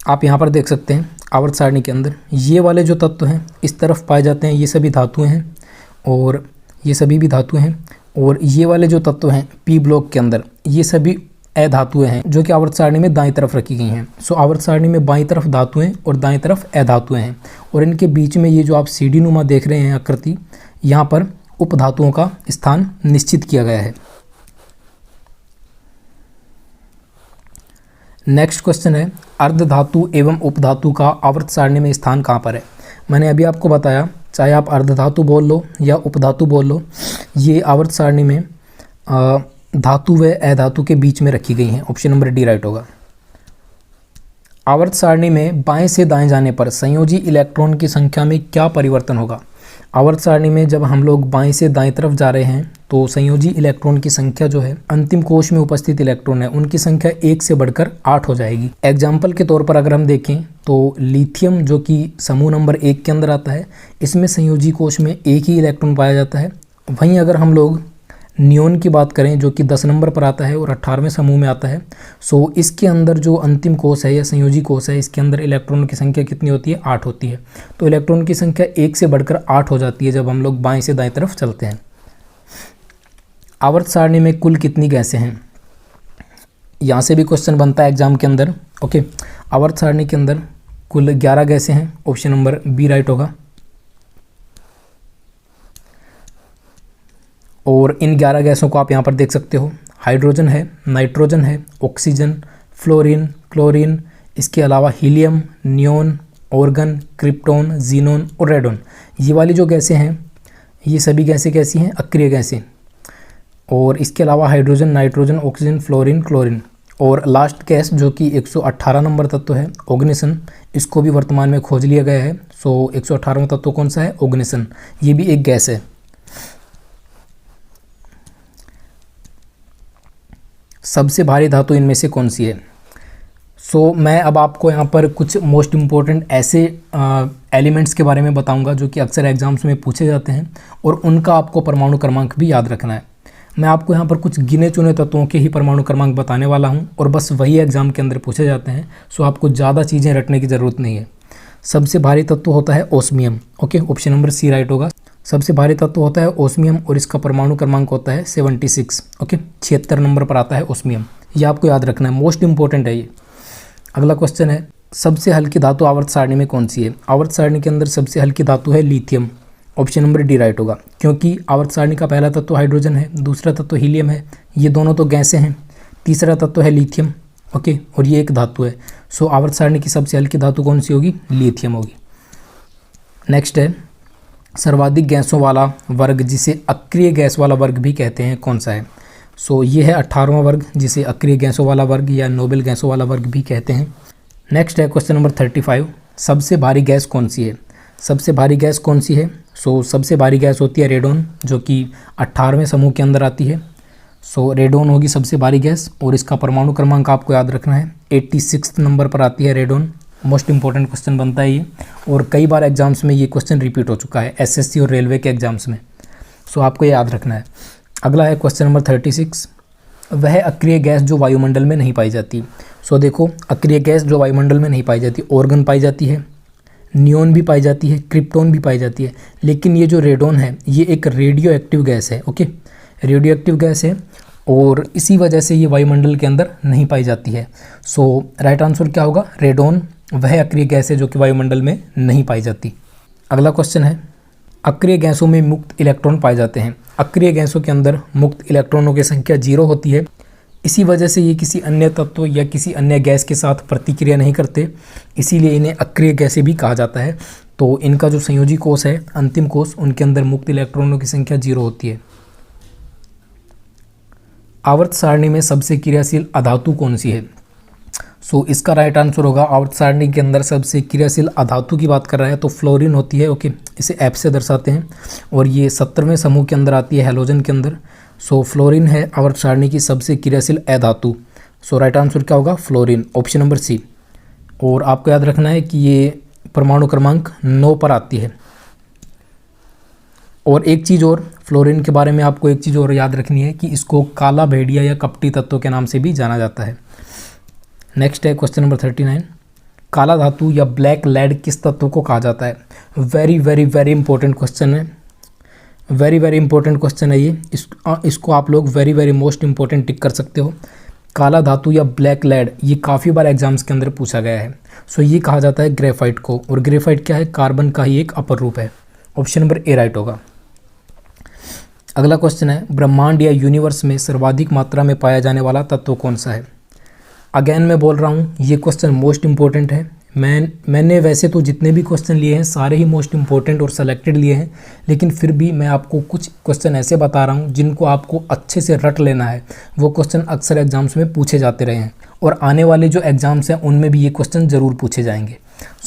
आप यहाँ पर देख सकते हैं आवर्त सारणी के अंदर ये वाले जो तत्व हैं इस तरफ पाए जाते हैं, ये सभी धातुएं हैं और ये सभी भी धातुएं हैं, और ये वाले जो तत्व हैं पी ब्लॉक के अंदर ये सभी अधातुएं हैं जो कि आवर्त सारणी में दाईं तरफ रखी गई हैं। आवर्त सारणी में बाईं तरफ धातुएं और दाईं तरफ अधातुएं हैं, और इनके बीच में ये जो आप सीढ़ी नुमा देख रहे हैं आकृति, यहाँ पर उपधातुओं का स्थान निश्चित किया गया है। नेक्स्ट क्वेश्चन है, अर्धधातु एवं उपधातु का आवर्त सारणी में स्थान कहाँ पर है? मैंने अभी आपको बताया, चाहे आप अर्धधातु बोल लो या उपधातु बोल लो, ये आवर्त सारणी में धातु व अधातु के बीच में रखी गई हैं। ऑप्शन नंबर डी राइट होगा। आवर्त सारणी में बाएं से दाएं जाने पर संयोजी इलेक्ट्रॉन की संख्या में क्या परिवर्तन होगा? आवर्त सारणी में जब हम लोग बाएं से दाएं तरफ जा रहे हैं तो संयोजी इलेक्ट्रॉन की संख्या जो है, अंतिम कोश में उपस्थित इलेक्ट्रॉन है, उनकी संख्या 1 से बढ़कर 8 हो जाएगी। एग्जाम्पल के तौर पर अगर हम देखें तो लिथियम जो कि समूह नंबर 1 के अंदर आता है, इसमें संयोजी कोश में एक ही इलेक्ट्रॉन पाया जाता है। वहीं अगर हम लोग नियोन की बात करें जो कि 10 नंबर पर आता है और 18वें समूह में आता है, इसके अंदर जो अंतिम कोश है या संयोजी कोश है, इसके अंदर इलेक्ट्रॉन की संख्या कितनी होती है? 8 होती है। तो इलेक्ट्रॉन की संख्या 1 से बढ़कर 8 हो जाती है जब हम लोग बाएं से दाएं तरफ चलते हैं। आवर्त सारणी में कुल कितनी गैसें हैं? यहाँ से भी क्वेश्चन बनता है एग्जाम के अंदर। ओके, आवर्त सारणी के अंदर कुल 11 गैसें हैं। ऑप्शन नंबर बी राइट होगा। और इन 11 गैसों को आप यहाँ पर देख सकते हो, हाइड्रोजन है, नाइट्रोजन है, ऑक्सीजन, फ्लोरीन, क्लोरीन, इसके अलावा helium, neon, organ, krypton, xenon और रेडोन। ये वाली जो गैसें हैं ये सभी गैसें कैसी हैं? अक्रिय गैसें। और इसके अलावा hydrogen, nitrogen, oxygen, fluorine, chlorine और लास्ट गैस जो कि 118 नंबर तत्व है ऑग्निसन, इसको भी वर्तमान में खोज लिया गया है। 118वां तत्व कौन सा है? ऑग्निसन। ये भी एक गैस है। सबसे भारी धातु इनमें से कौन सी है? मैं अब आपको यहाँ पर कुछ मोस्ट इम्पोर्टेंट ऐसे एलिमेंट्स के बारे में बताऊंगा जो कि अक्सर एग्जाम्स में पूछे जाते हैं, और उनका आपको परमाणु क्रमांक भी याद रखना है। मैं आपको यहाँ पर कुछ गिने चुने तत्वों के ही परमाणु क्रमांक बताने वाला हूँ, और बस वही एग्जाम के अंदर पूछे जाते हैं। आपको ज़्यादा चीज़ें रटने की ज़रूरत नहीं है। सबसे भारी तत्व होता है osmium. Okay, option number C right होगा। सबसे भारी तत्व होता है ओस्मियम और इसका परमाणु क्रमांक होता है 76। ओके, 76 नंबर पर आता है ओस्मियम। ये आपको याद रखना है, मोस्ट इंपॉर्टेंट है ये। अगला क्वेश्चन है, सबसे हल्की धातु आवर्त सारणी में कौन सी है? आवर्त सारणी के अंदर सबसे हल्की धातु है lithium. Option number D right होगा, क्योंकि आवर्त सारणी का पहला तत्व हाइड्रोजन है, दूसरा तत्व हीलियम है, ये दोनों तो गैसें हैं, तीसरा तत्व है लिथियम। ओके, और ये एक धातु है। आवर्त सारणी की सबसे हल्की धातु कौन सी होगी? लिथियम होगी। नेक्स्ट है, सर्वाधिक गैसों वाला वर्ग जिसे अक्रिय गैस वाला वर्ग भी कहते हैं, कौन सा है? ये है 18वां वर्ग जिसे अक्रिय गैसों वाला वर्ग या नोबेल गैसों वाला वर्ग भी कहते हैं। नेक्स्ट है क्वेश्चन नंबर 35, सबसे भारी गैस कौन सी है? सबसे भारी गैस कौन सी है? सबसे भारी गैस होती है रेडोन, जो कि 18वें समूह के अंदर आती है। रेडोन होगी सबसे भारी गैस, और इसका परमाणु क्रमांक आपको याद रखना है, 86 नंबर पर आती है रेडोन। मोस्ट इंपॉर्टेंट क्वेश्चन बनता है ये, और कई बार एग्जाम्स में ये क्वेश्चन रिपीट हो चुका है, एसएससी और रेलवे के एग्जाम्स में। आपको ये याद रखना है। अगला है क्वेश्चन नंबर 36, वह अक्रिय गैस जो वायुमंडल में नहीं पाई जाती। देखो, अक्रिय गैस जो वायुमंडल में नहीं पाई जाती, ऑर्गन पाई जाती है, नियोन भी पाई जाती है, क्रिप्टॉन भी पाई जाती है, लेकिन ये जो रेडोन है ये एक रेडियो एक्टिव गैस है। ओके, रेडियो एक्टिव गैस है, और इसी वजह से ये वायुमंडल के अंदर नहीं पाई जाती है। राइट आंसर क्या होगा? रेडोन वह अक्रिय गैस है जो कि वायुमंडल में नहीं पाई जाती। अगला क्वेश्चन है, अक्रिय गैसों में मुक्त इलेक्ट्रॉन पाए जाते हैं। अक्रिय गैसों के अंदर मुक्त इलेक्ट्रॉनों की संख्या 0 होती है। इसी वजह से ये किसी अन्य तत्व या किसी अन्य गैस के साथ प्रतिक्रिया नहीं करते, इसीलिए इन्हें अक्रिय गैसें भी कहा जाता है। तो इनका जो संयोजी कोष है, अंतिम कोष, उनके अंदर मुक्त इलेक्ट्रॉनों की संख्या 0 होती है। आवर्त सारणी में सबसे क्रियाशील अधातु कौन सी है? इसका राइट आंसर होगा, आवर्त सारणी के अंदर सबसे क्रियाशील अधातु की बात कर रहा है तो फ्लोरीन होती है। ओके, इसे एफ से दर्शाते हैं और ये 17वें समूह के अंदर आती है, हैलोजन के अंदर। फ्लोरीन है आवर्त सारणी की सबसे क्रियाशील अधातु। राइट आंसर क्या होगा? Fluorine, option number C. और आपको याद रखना है कि ये परमाणु क्रमांक 9 पर आती है। और एक चीज़ और, फ्लोरीन के बारे में आपको एक चीज़ और याद रखनी है कि इसको काला भेड़िया या कपटी तत्व के नाम से भी जाना जाता है। नेक्स्ट है क्वेश्चन नंबर 39, काला धातु या ब्लैक लेड किस तत्व को कहा जाता है? Very very very important question है, वेरी वेरी इंपॉर्टेंट क्वेश्चन है ये। इसको आप लोग वेरी वेरी मोस्ट इंपॉर्टेंट टिक कर सकते हो। काला धातु या ब्लैक लेड, ये काफ़ी बार एग्जाम्स के अंदर पूछा गया है। ये कहा जाता है ग्रेफाइट को, और ग्रेफाइट क्या है? कार्बन का ही एक अपर रूप है। ऑप्शन नंबर ए राइट होगा। अगला क्वेश्चन है, ब्रह्मांड या यूनिवर्स में सर्वाधिक मात्रा में पाया जाने वाला तत्व कौन सा है? अगेन मैं बोल रहा हूँ, ये क्वेश्चन मोस्ट इंपॉर्टेंट है। मैंने वैसे तो जितने भी क्वेश्चन लिए हैं सारे ही मोस्ट इंपॉर्टेंट और सेलेक्टेड लिए हैं, लेकिन फिर भी मैं आपको कुछ क्वेश्चन ऐसे बता रहा हूँ जिनको आपको अच्छे से रट लेना है। वो क्वेश्चन अक्सर एग्जाम्स में पूछे जाते रहे हैं और आने वाले जो एग्जाम्स हैं उनमें भी ये क्वेश्चन ज़रूर पूछे जाएंगे।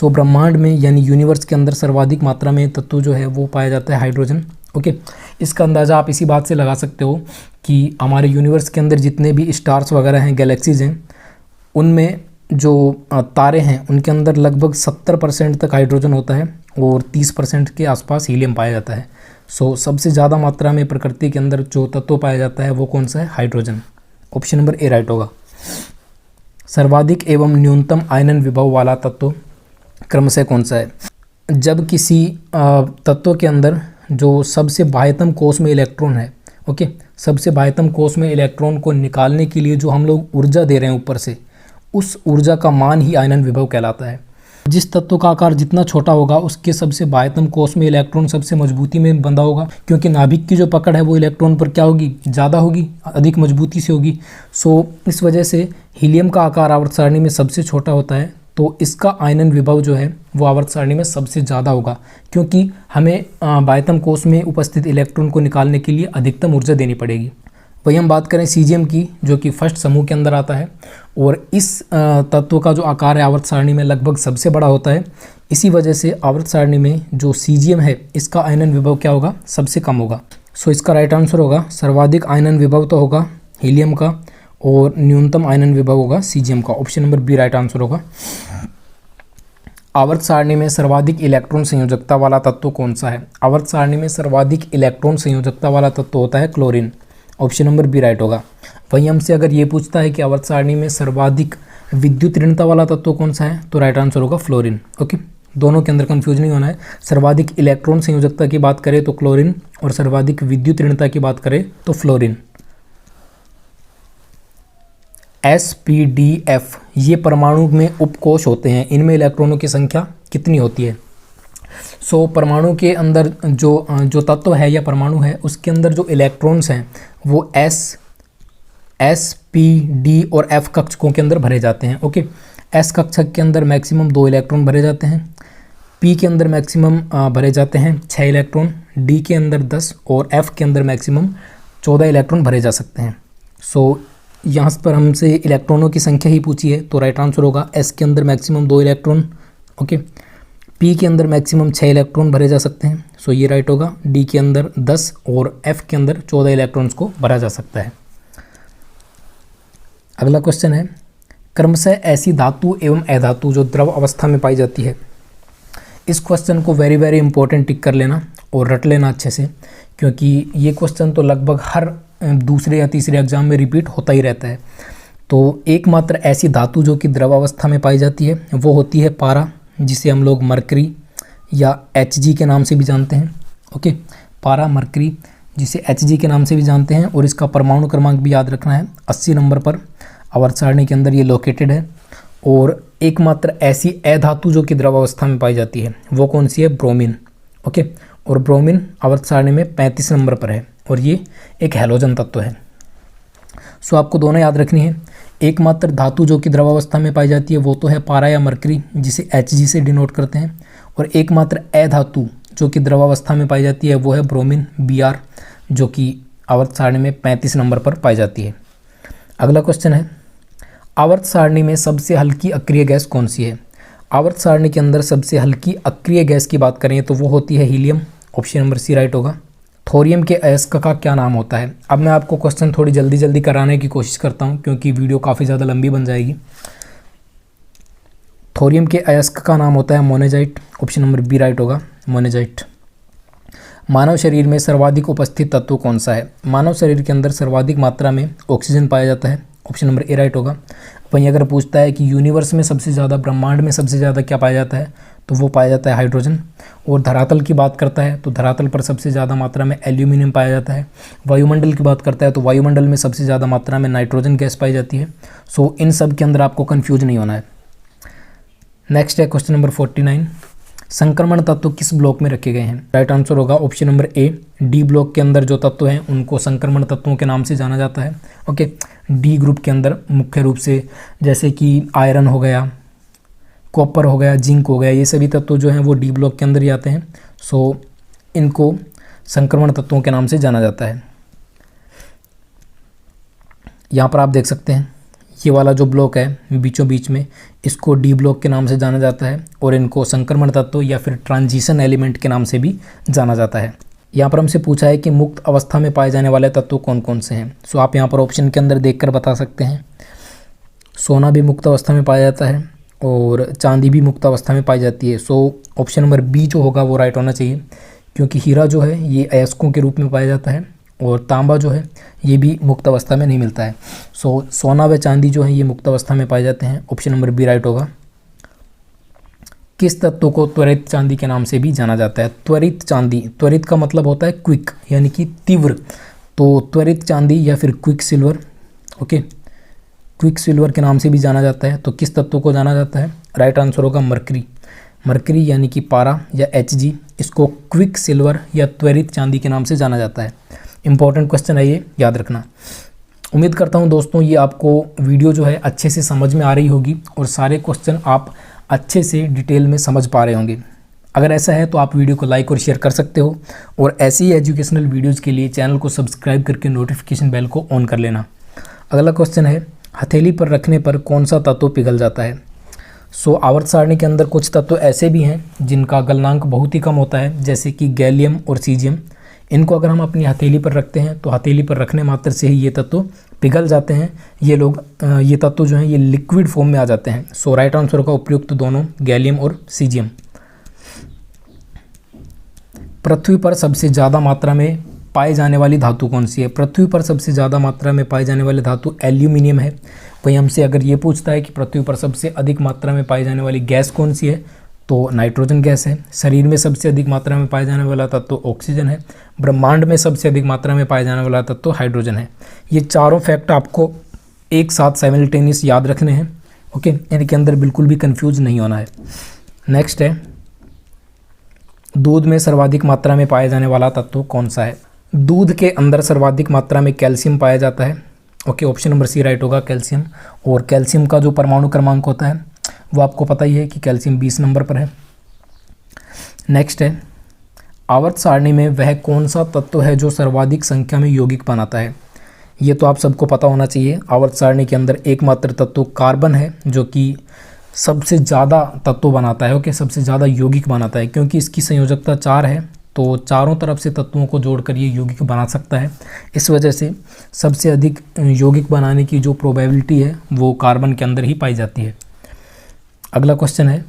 ब्रह्मांड में यानी यूनिवर्स के अंदर सर्वाधिक मात्रा में तत्व जो है वो पाया जाता है हाइड्रोजन। ओके, इसका अंदाज़ा आप इसी बात से लगा सकते हो कि हमारे यूनिवर्स के अंदर जितने भी स्टार्स वगैरह हैं, गैलेक्सीज हैं, उनमें जो तारे हैं उनके अंदर लगभग 70% तक हाइड्रोजन होता है और 30% के आसपास हीलियम पाया जाता है। सबसे ज़्यादा मात्रा में प्रकृति के अंदर जो तत्व पाया जाता है वो कौन सा है? Hydrogen. Option number A right होगा। सर्वाधिक एवं न्यूनतम आयनन विभव वाला तत्व क्रमशः कौन सा है? जब किसी तत्व के अंदर जो सबसे बाह्यतम कोष में इलेक्ट्रॉन है, ओके, सबसे बाह्यतम कोष में इलेक्ट्रॉन को निकालने के लिए जो हम लोग ऊर्जा दे रहे हैं ऊपर से, उस ऊर्जा का मान ही आयनन विभव कहलाता है। जिस तत्व का आकार जितना छोटा होगा उसके सबसे बाह्यतम कोष में इलेक्ट्रॉन सबसे मजबूती में बंधा होगा, क्योंकि नाभिक की जो पकड़ है वो इलेक्ट्रॉन पर क्या होगी? ज़्यादा होगी, अधिक मजबूती से होगी। इस वजह से हीलियम का आकार आवर्त सारणी में सबसे छोटा होता है, तो इसका आयनन विभव जो है वो आवर्त सारणी में सबसे ज़्यादा होगा, क्योंकि हमें बाह्यतम कोष में उपस्थित इलेक्ट्रॉन को निकालने के लिए अधिकतम ऊर्जा देनी पड़ेगी। वही हम बात करें सीजियम की, जो कि फर्स्ट समूह के अंदर आता है, और इस तत्व का जो आकार है आवर्त सारणी में लगभग सबसे बड़ा होता है। इसी वजह से आवर्त सारणी में जो सीजियम है इसका आयनन विभव क्या होगा? सबसे कम होगा। इसका राइट आंसर होगा, सर्वाधिक आयनन विभव तो होगा हीलियम का और न्यूनतम आयनन विभव होगा सीजियम का। Option number B right answer होगा। आवर्त सारणी में सर्वाधिक इलेक्ट्रॉन संयोजकता वाला तत्व कौन सा है? आवर्त सारणी में सर्वाधिक इलेक्ट्रॉन संयोजकता वाला तत्व होता है chlorine. Option number B right होगा। वहीं हमसे अगर ये पूछता है कि आवर्त सारणी में सर्वाधिक विद्युत ऋणता वाला तत्व कौन सा है, तो राइट आंसर होगा फ्लोरीन। ओके, दोनों के अंदर कंफ्यूज नहीं होना है। सर्वाधिक इलेक्ट्रॉन संयोजकता की बात करें तो क्लोरीन, और सर्वाधिक विद्युत ऋणता की बात करें तो फ्लोरीन। SPDF ये परमाणु में उपकोष होते हैं, इनमें इलेक्ट्रॉनों की संख्या कितनी होती है? परमाणु के अंदर जो तत्व है या परमाणु है उसके अंदर जो इलेक्ट्रॉन्स हैं वो S, P, D और F कक्षकों के अंदर भरे जाते हैं। ओके, S कक्षक के अंदर मैक्सिमम 2 इलेक्ट्रॉन भरे जाते हैं, P के अंदर मैक्सिमम भरे जाते हैं 6 इलेक्ट्रॉन, D के अंदर 10 और F के अंदर मैक्सिमम 14 इलेक्ट्रॉन भरे जा सकते हैं। यहाँ पर हमसे इलेक्ट्रॉनों की संख्या ही पूछी है, तो राइट आंसर होगा S के अंदर मैक्सिमम 2 इलेक्ट्रॉन, ओके, P के अंदर मैक्सिमम 6 इलेक्ट्रॉन भरे जा सकते हैं, ये राइट होगा। D के अंदर 10 और F के अंदर 14 इलेक्ट्रॉन्स को भरा जा सकता है। अगला क्वेश्चन है, क्रमशः ऐसी धातु एवं अधातु जो द्रव अवस्था में पाई जाती है। इस क्वेश्चन को वेरी वेरी इंपॉर्टेंट टिक कर लेना और रट लेना अच्छे से, क्योंकि ये क्वेश्चन तो लगभग हर दूसरे या तीसरे एग्जाम में रिपीट होता ही रहता है। तो एकमात्र ऐसी धातु जो कि द्रव अवस्था में पाई जाती है वो होती है पारा, जिसे हम लोग मरकरी या Hg के नाम से भी जानते हैं। ओके, पारा मरकरी जिसे Hg के नाम से भी जानते हैं, और इसका परमाणु क्रमांक भी याद रखना है 80 नंबर पर आवर्त सारणी के अंदर ये लोकेटेड है। और एकमात्र ऐसी अधातु जो कि द्रवावस्था में पाई जाती है वो कौन सी है? ब्रोमीन। ओके, और ब्रोमीन आवर्त सारणी में 35 नंबर पर है और ये एक हैलोजन तत्व है। सो आपको दोनों याद रखनी है। एकमात्र धातु जो कि द्रवावस्था में पाई जाती है वो तो है पारा या मरकरी, जिसे Hg से डिनोट करते हैं, और एकमात्र अधातु जो कि द्रवावस्था में पाई जाती है वो है ब्रोमीन Br, जो कि आवर्त सारणी में 35 नंबर पर पाई जाती है। अगला क्वेश्चन है, आवर्त सारणी में सबसे हल्की अक्रिय गैस कौन सी है? आवर्त सारणी के अंदर सबसे हल्की अक्रिय गैस की बात करें तो वो होती है helium. Option number C right होगा। थोरियम के अयस्क का क्या नाम होता है? अब मैं आपको क्वेश्चन थोड़ी जल्दी जल्दी कराने की कोशिश करता हूँ क्योंकि वीडियो काफ़ी ज़्यादा लंबी बन जाएगी। थोरियम के अयस्क का नाम होता है मोनेजाइट। ऑप्शन नंबर बी राइट होगा, मोनेजाइट। मानव शरीर में सर्वाधिक उपस्थित तत्व कौन सा है? मानव शरीर के अंदर सर्वाधिक मात्रा में ऑक्सीजन पाया जाता है। ऑप्शन नंबर ए राइट होगा। वहीं अगर पूछता है कि यूनिवर्स में सबसे ज़्यादा, ब्रह्मांड में सबसे ज़्यादा क्या पाया जाता है, तो वो पाया जाता है हाइड्रोजन। और धरातल की बात करता है तो धरातल पर सबसे ज़्यादा मात्रा में एल्यूमिनियम पाया जाता है। वायुमंडल की बात करता है तो वायुमंडल में सबसे ज़्यादा मात्रा में नाइट्रोजन गैस पाई जाती है। सो इन सब के अंदर आपको कन्फ्यूज नहीं होना है। नेक्स्ट है क्वेश्चन नंबर 49, संक्रमण तत्व किस ब्लॉक में रखे गए हैं? राइट आंसर होगा ऑप्शन नंबर ए, डी ब्लॉक के अंदर जो तत्व हैं उनको संक्रमण तत्वों के नाम से जाना जाता है। ओके, डी ग्रुप के अंदर मुख्य रूप से जैसे कि आयरन हो गया, कॉपर हो गया, जिंक हो गया, ये सभी तत्व जो हैं वो डी ब्लॉक के अंदर ही आते हैं। सो इनको संक्रमण तत्वों के नाम से जाना जाता है। यहाँ पर आप देख सकते हैं ये वाला जो ब्लॉक है बीचों बीच में, इसको डी ब्लॉक के नाम से जाना जाता है और इनको संक्रमण तत्व या फिर ट्रांजिशन एलिमेंट के नाम से भी जाना जाता है। यहाँ पर हमसे पूछा है कि मुक्त अवस्था में पाए जाने वाले तत्व कौन कौन से हैं। सो आप यहाँ पर ऑप्शन के अंदर देखकर बता सकते हैं। सोना भी मुक्त अवस्था में पाया जाता है और चांदी भी मुक्त अवस्था में पाई जाती है। सो ऑप्शन नंबर बी जो होगा वो राइट होना चाहिए, क्योंकि हीरा जो है ये अयस्कों के रूप में पाया जाता है और तांबा जो है ये भी मुक्त अवस्था में नहीं मिलता है। सो सोना व चांदी जो है ये मुक्त अवस्था में पाए जाते हैं। ऑप्शन नंबर बी राइट होगा। किस तत्व को त्वरित चांदी के नाम से भी जाना जाता है? त्वरित चांदी, त्वरित का मतलब होता है क्विक, यानी कि तीव्र। तो त्वरित चांदी या फिर quick silver, okay, quick silver के नाम से भी जाना जाता है। तो किस तत्व को जाना जाता है? राइट आंसर होगा मरकरी। मरकरी यानी कि पारा या Hg, इसको क्विक सिल्वर या त्वरित चांदी के नाम से जाना जाता है। इंपॉर्टेंट क्वेश्चन है ये, याद रखना। उम्मीद करता हूँ दोस्तों ये आपको वीडियो जो है अच्छे से समझ में आ रही होगी और सारे क्वेश्चन आप अच्छे से डिटेल में समझ पा रहे होंगे। अगर ऐसा है तो आप वीडियो को लाइक और शेयर कर सकते हो और ऐसी ही एजुकेशनल वीडियोज़ के लिए चैनल को सब्सक्राइब करके नोटिफिकेशन बेल को ऑन कर लेना। अगला क्वेश्चन है, हथेली पर रखने पर कौन सा तत्व पिघल जाता है? सो आवर्त सारणी के अंदर कुछ तत्व ऐसे भी हैं जिनका गलनांक बहुत ही कम होता है, जैसे कि गैलियम और सीजियम। इनको अगर हम अपनी हथेली पर रखते हैं तो हथेली पर रखने मात्र से ही ये तत्व पिघल जाते हैं। ये तत्व जो हैं ये लिक्विड फॉर्म में आ जाते हैं। सो राइट आंसर का उपयुक्त दोनों गैलियम और सीजियम। पृथ्वी पर सबसे ज़्यादा मात्रा में पाई जाने वाली धातु कौन सी है? पृथ्वी पर सबसे ज़्यादा मात्रा में पाई जाने वाली धातु एल्यूमिनियम है। कोई हमसे अगर ये पूछता है कि पृथ्वी पर सबसे अधिक मात्रा में पाई जाने वाली गैस कौन सी है, तो नाइट्रोजन गैस है। शरीर में सबसे अधिक मात्रा में पाया जाने वाला तत्व ऑक्सीजन है। ब्रह्मांड में सबसे अधिक मात्रा में पाया जाने वाला तत्व हाइड्रोजन है। ये चारों फैक्ट आपको एक साथ साइमल्टेनियस याद रखने हैं। ओके, इनके अंदर बिल्कुल भी कंफ्यूज नहीं होना है। नेक्स्ट है, दूध में सर्वाधिक मात्रा में पाया जाने वाला तत्व कौन सा है? दूध के अंदर सर्वाधिक मात्रा में कैल्शियम पाया जाता है। Okay, option number C right होगा, कैल्शियम। और कैल्शियम का जो परमाणु क्रमांक होता है वो आपको पता ही है कि कैल्शियम 20 नंबर पर है। नेक्स्ट है, आवर्त सारणी में वह कौन सा तत्व है जो सर्वाधिक संख्या में यौगिक बनाता है? ये तो आप सबको पता होना चाहिए। आवर्त सारणी के अंदर एकमात्र तत्व कार्बन है जो कि सबसे ज़्यादा तत्व बनाता है। ओके, सबसे ज़्यादा यौगिक बनाता है, क्योंकि इसकी संयोजकता 4 है, तो चारों तरफ से तत्वों को जोड़कर ये यौगिक बना सकता है। इस वजह से सबसे अधिक यौगिक बनाने की जो प्रोबेबिलिटी है वो कार्बन के अंदर ही पाई जाती है। अगला क्वेश्चन है,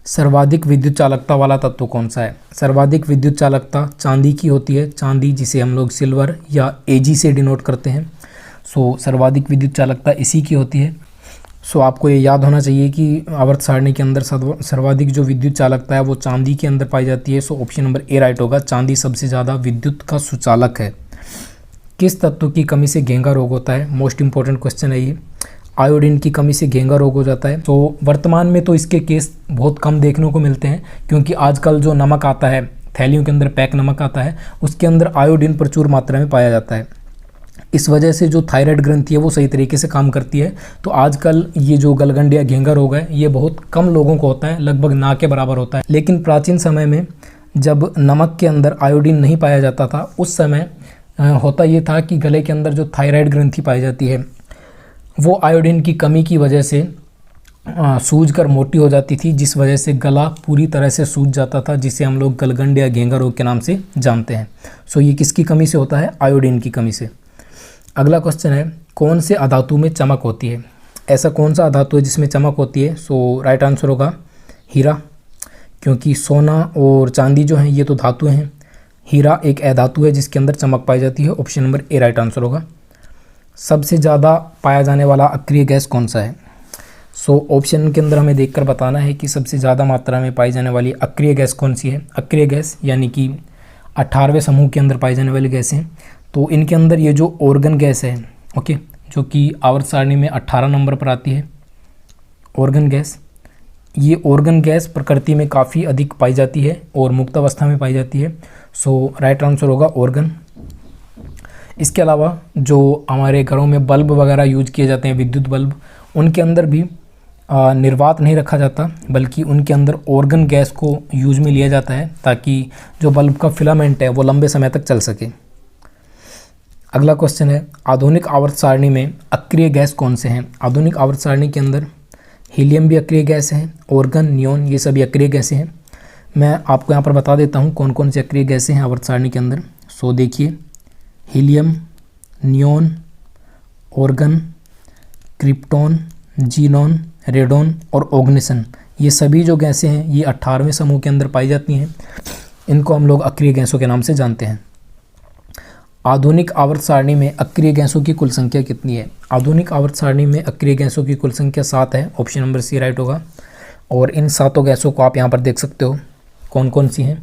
सर्वाधिक विद्युत चालकता वाला तत्व कौन सा है? सर्वाधिक विद्युत चालकता चांदी की होती है। चांदी जिसे हम लोग सिल्वर या Ag से डिनोट करते हैं। सो सर्वाधिक विद्युत चालकता इसी की होती है। सो आपको ये याद होना चाहिए कि आवर्त सारणी के अंदर सर्वाधिक जो विद्युत चालकता है वो चांदी के अंदर पाई जाती है। So option number A right होगा, चांदी सबसे ज़्यादा विद्युत का सुचालक है। किस तत्व की कमी से घेंगा रोग होता है? मोस्ट इंपॉर्टेंट क्वेश्चन है ये। आयोडीन की कमी से घेंगा रोग हो जाता है। तो वर्तमान में तो इसके केस बहुत कम देखने को मिलते हैं, क्योंकि आजकल जो नमक आता है, थैलियों के अंदर पैक नमक आता है, उसके अंदर आयोडीन प्रचुर मात्रा में पाया जाता है। इस वजह से जो थायराइड ग्रंथि है वो सही तरीके से काम करती है। तो आजकल ये जो गलगंड या घेंगा रोग है ये बहुत कम लोगों को होता है, लगभग ना के बराबर होता है। लेकिन प्राचीन समय में जब नमक के अंदर आयोडीन नहीं पाया जाता था, उस समय होता ये था कि गले के अंदर जो थायराइड ग्रंथि पाई जाती है वो आयोडीन की कमी की वजह से सूज कर मोटी हो जाती थी, जिस वजह से गला पूरी तरह से सूज जाता था, जिसे हम लोग गलगंड या घेंगा रोग के नाम से जानते हैं। सो ये किसकी कमी से होता है? आयोडीन की कमी से। अगला क्वेश्चन है, कौन से अधातु में चमक होती है? ऐसा कौन सा अधातु है जिसमें चमक होती है? सो राइट आंसर होगा हीरा, क्योंकि सोना और चांदी जो हैं ये तो धातु हैं। हीरा एक अधातु है जिसके अंदर चमक पाई जाती है। Option number A right answer होगा। सबसे ज़्यादा पाया जाने वाला अक्रिय गैस कौन सा है? सो ऑप्शन के अंदर हमें देखकर बताना है कि सबसे ज़्यादा मात्रा में पाई जाने वाली अक्रिय गैस कौन सी है। अक्रिय गैस यानी कि 18वें समूह के अंदर पाई जाने वाली गैस हैं। तो इनके अंदर ये जो ऑर्गन गैस है, ओके, जो कि आवर्त सारणी में 18 नंबर पर आती है, ऑर्गन गैस, ये ऑर्गन गैस प्रकृति में काफ़ी अधिक पाई जाती है और मुक्त अवस्था में पाई जाती है। सो राइट आंसर होगा ऑर्गन। इसके अलावा जो हमारे घरों में बल्ब वगैरह यूज किए जाते हैं, विद्युत बल्ब, उनके अंदर भी निर्वात नहीं रखा जाता, बल्कि उनके अंदर ऑर्गन गैस को यूज में लिया जाता है, ताकि जो बल्ब का फिलामेंट है वो लंबे समय तक चल सके। अगला क्वेश्चन है, आधुनिक आवर्त सारणी में अक्रिय गैस कौन से हैं? आधुनिक आवर्त सारणी के अंदर हीलियम भी अक्रिय गैस है, ऑर्गन, नियोन, ये सभी अक्रिय गैसें हैं। मैं आपको यहाँ पर बता देता हूँ कौन कौन से अक्रिय गैसें हैं आवर्त सारणी के अंदर। सो देखिए, helium, neon, organ, krypton, xenon, radon और ऑग्निसन, ये सभी जो गैसें हैं ये 18वें समूह के अंदर पाई जाती हैं। इनको हम लोग अक्रिय गैसों के नाम से जानते हैं। आधुनिक आवर्त सारणी में अक्रिय गैसों की कुल संख्या कितनी है? आधुनिक आवर्त सारणी में अक्रिय गैसों की कुल संख्या 7 है। ऑप्शन नंबर सी राइट होगा। और इन 7 गैसों को आप यहाँ पर देख सकते हो कौन कौन सी हैं,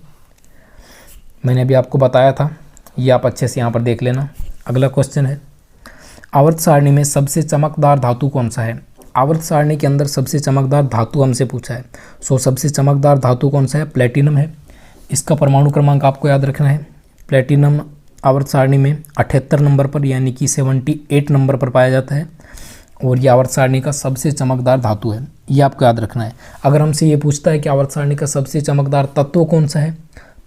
मैंने अभी आपको बताया था, ये आप अच्छे से यहाँ पर देख लेना। अगला क्वेश्चन है, आवर्त सारणी में सबसे चमकदार धातु कौन सा है? आवर्त सारणी के अंदर सबसे चमकदार धातु हमसे पूछा है। सो सबसे चमकदार धातु कौन सा है? प्लेटिनम है। इसका परमाणु क्रमांक आपको याद रखना है। प्लेटिनम आवर्त सारणी में 78 नंबर पर यानी कि 78 नंबर पर पाया जाता है और ये आवर्त सारणी का सबसे चमकदार धातु है, ये आपको याद रखना है। अगर हमसे ये पूछता है कि आवर्त सारणी का सबसे चमकदार तत्व कौन सा है,